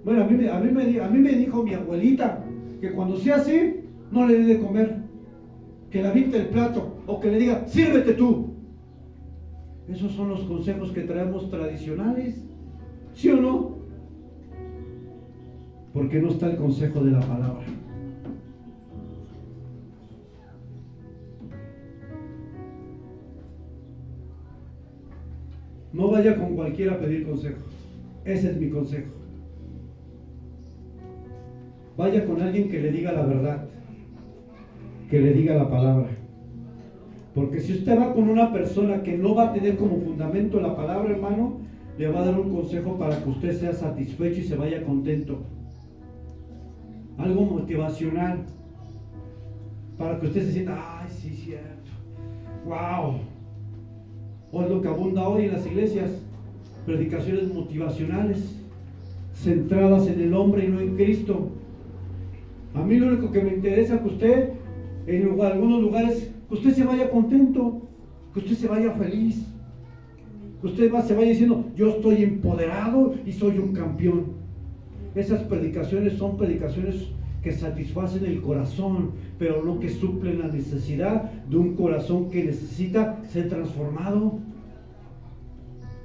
Bueno, a mí me dijo mi abuelita que cuando sea así, no le dé de comer, que le aviente el plato, o que le diga, sírvete tú. Esos son los consejos que traemos tradicionales, ¿sí o no? Porque no está el consejo de la palabra. No vaya con cualquiera a pedir consejo. Ese es mi consejo. Vaya con alguien que le diga la verdad, que le diga la palabra. Porque si usted va con una persona que no va a tener como fundamento la palabra, hermano, le va a dar un consejo para que usted sea satisfecho y se vaya contento. Algo motivacional, para que usted se sienta, ay, sí, cierto, wow. O es lo que abunda hoy en las iglesias, predicaciones motivacionales, centradas en el hombre y no en Cristo. A mí lo único que me interesa es que usted, en algunos lugares, que usted se vaya contento, que usted se vaya feliz, que usted se vaya diciendo, yo estoy empoderado y soy un campeón. Esas predicaciones son predicaciones que satisfacen el corazón, pero no que suplen la necesidad de un corazón que necesita ser transformado.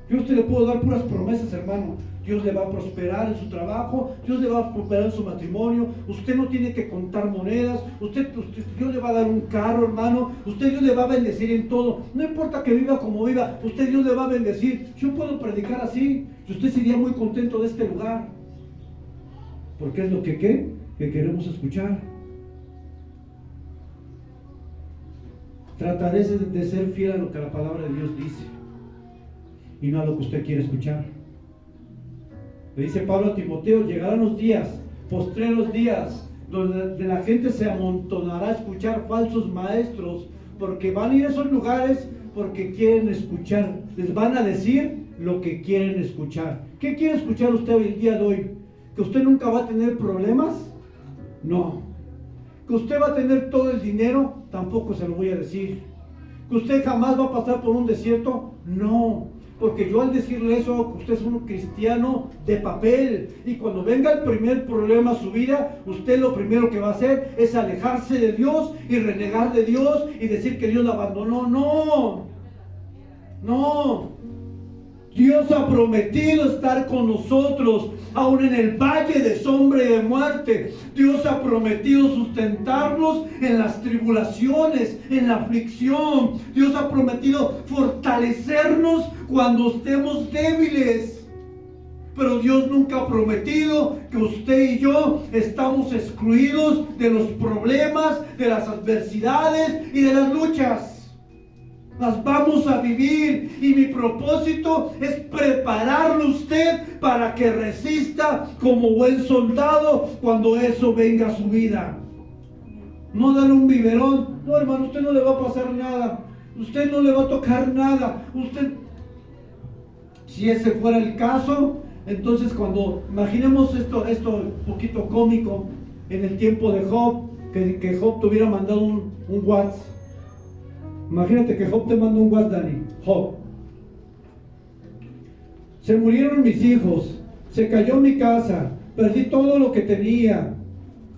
Yo a usted le puedo dar puras promesas, hermano. Dios le va a prosperar en su trabajo, Dios le va a prosperar en su matrimonio. Usted no tiene que contar monedas, Dios le va a dar un carro, hermano. Dios le va a bendecir en todo. No importa que viva como viva, Dios le va a bendecir. Yo puedo predicar así, y usted sería muy contento de este lugar. Porque es lo que queremos escuchar. Trataré de ser fiel a lo que la palabra de Dios dice y no a lo que usted quiere escuchar. Le dice Pablo a Timoteo, llegarán los días, postreros días, donde la gente se amontonará a escuchar falsos maestros, porque van a ir a esos lugares porque quieren escuchar, les van a decir lo que quieren escuchar. ¿Qué quiere escuchar usted el día de hoy? ¿Que usted nunca va a tener problemas? No. ¿Que usted va a tener todo el dinero? Tampoco se lo voy a decir. ¿Que usted jamás va a pasar por un desierto? No. Porque yo al decirle eso, usted es un cristiano de papel. Y cuando venga el primer problema a su vida, usted lo primero que va a hacer es alejarse de Dios y renegar de Dios y decir que Dios lo abandonó. No. No. Dios ha prometido estar con nosotros, aún en el valle de sombra y de muerte. Dios ha prometido sustentarnos en las tribulaciones, en la aflicción. Dios ha prometido fortalecernos cuando estemos débiles. Pero Dios nunca ha prometido que usted y yo estamos excluidos de los problemas, de las adversidades y de las luchas. Las vamos a vivir y mi propósito es prepararlo usted para que resista como buen soldado cuando eso venga a su vida. No darle un biberón. No, hermano, usted no le va a pasar nada. Usted no le va a tocar nada. Si ese fuera el caso, entonces imaginemos esto un poquito cómico, en el tiempo de Job, que Job te hubiera mandado un WhatsApp. Imagínate que Job te manda un WhatsApp, Dani. Job, se murieron mis hijos, se cayó mi casa, perdí todo lo que tenía,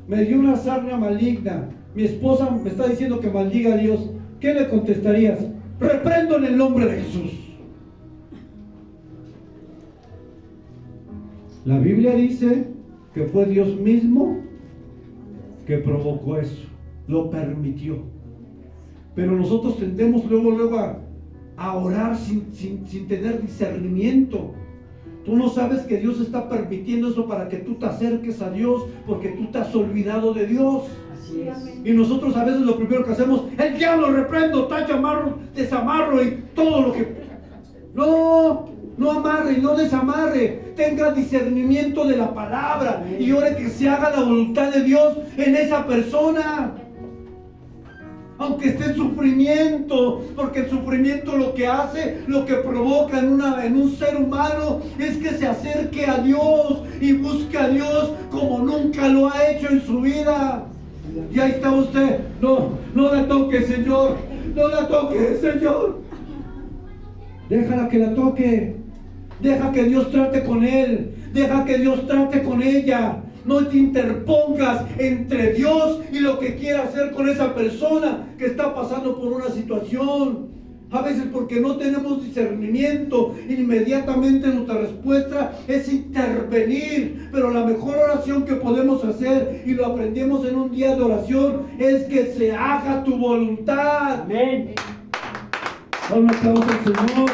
me dio una sarna maligna, mi esposa me está diciendo que maldiga a Dios. ¿Qué le contestarías? Reprendo en el nombre de Jesús. La Biblia dice que fue Dios mismo que provocó eso, lo permitió. Pero nosotros tendemos luego a orar sin tener discernimiento. Tú no sabes que Dios está permitiendo eso para que tú te acerques a Dios, porque tú te has olvidado de Dios. Así es. Y nosotros a veces lo primero que hacemos, el diablo reprendo, tacho, amarro, desamarro y todo lo que... No amarre y no desamarre. Tenga discernimiento de la palabra y ore que se haga la voluntad de Dios en esa persona. Aunque esté en sufrimiento, porque el sufrimiento lo que provoca en un ser humano es que se acerque a Dios y busque a Dios como nunca lo ha hecho en su vida. Y ahí está usted, no la toque, Señor, no la toque, Señor. Déjala que la toque, deja que Dios trate con él, deja que Dios trate con ella. No te interpongas entre Dios y lo que quiera hacer con esa persona que está pasando por una situación. A veces porque no tenemos discernimiento, inmediatamente nuestra respuesta es intervenir. Pero la mejor oración que podemos hacer, y lo aprendimos en un día de oración, es que se haga tu voluntad. Amén. Un aplauso al Señor.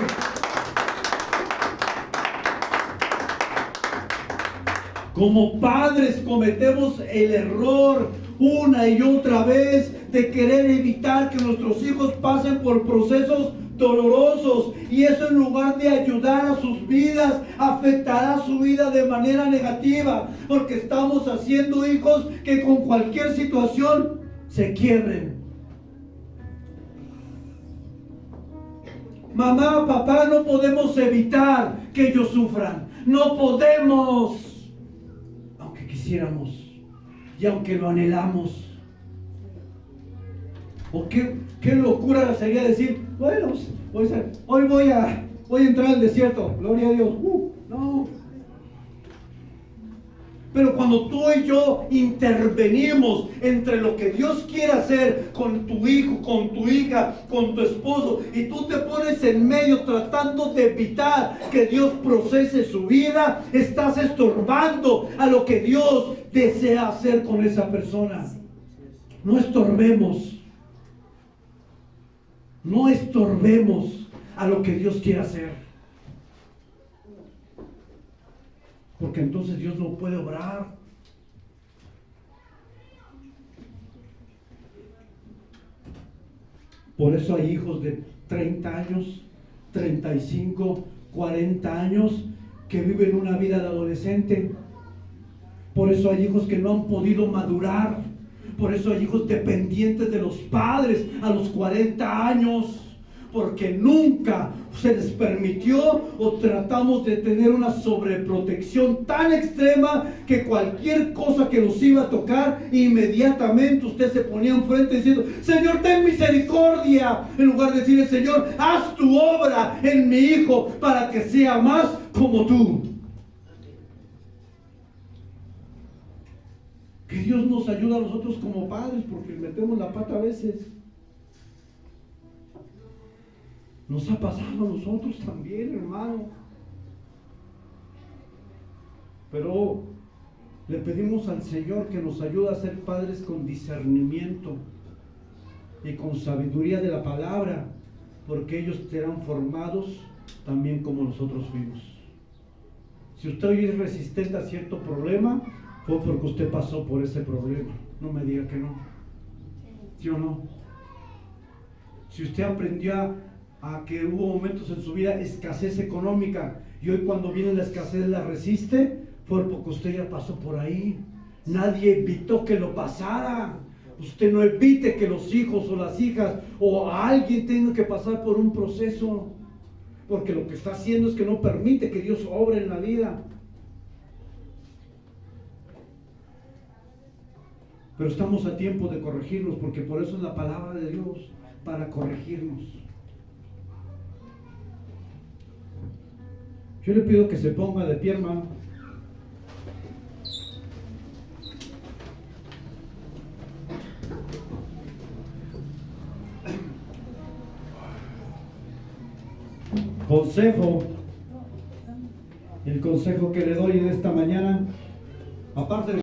Como padres cometemos el error una y otra vez de querer evitar que nuestros hijos pasen por procesos dolorosos, y eso en lugar de ayudar a sus vidas, afectará su vida de manera negativa, porque estamos haciendo hijos que con cualquier situación se quiebren. Mamá, papá, no podemos evitar que ellos sufran. No podemos, aunque quisiéramos y aunque lo anhelamos. O qué locura sería decir, bueno, hoy voy a entrar al desierto, gloria a Dios. No. Pero cuando tú y yo intervenimos entre lo que Dios quiere hacer con tu hijo, con tu hija, con tu esposo, y tú te pones en medio tratando de evitar que Dios procese su vida, estás estorbando a lo que Dios desea hacer con esa persona. No estorbemos. No estorbemos a lo que Dios quiere hacer. Porque entonces Dios no puede obrar. Por eso hay hijos de 30 años, 35, 40 años que viven una vida de adolescente. Por eso hay hijos que no han podido madurar. Por eso hay hijos dependientes de los padres a los 40 años. Porque nunca se les permitió, o tratamos de tener una sobreprotección tan extrema que cualquier cosa que los iba a tocar, inmediatamente usted se ponía enfrente diciendo: Señor, ten misericordia, en lugar de decirle: Señor, haz tu obra en mi hijo para que sea más como tú. Que Dios nos ayude a nosotros como padres, porque metemos la pata a veces. Nos ha pasado a nosotros también, hermano. Pero le pedimos al Señor que nos ayude a ser padres con discernimiento y con sabiduría de la palabra, porque ellos serán formados también como nosotros fuimos. Si usted hoy es resistente a cierto problema, fue porque usted pasó por ese problema. No me diga que no. ¿Sí o no? Si usted aprendió a que hubo momentos en su vida escasez económica, y hoy cuando viene la escasez la resiste, fue porque usted ya pasó por ahí. Nadie evitó que lo pasara. Usted no evite que los hijos o las hijas o alguien tenga que pasar por un proceso, porque lo que está haciendo es que no permite que Dios obre en la vida. Pero estamos a tiempo de corregirlos, porque por eso es la palabra de Dios, para corregirnos. Yo le pido que se ponga de pie, hermano. Consejo. El consejo que le doy en esta mañana, aparte de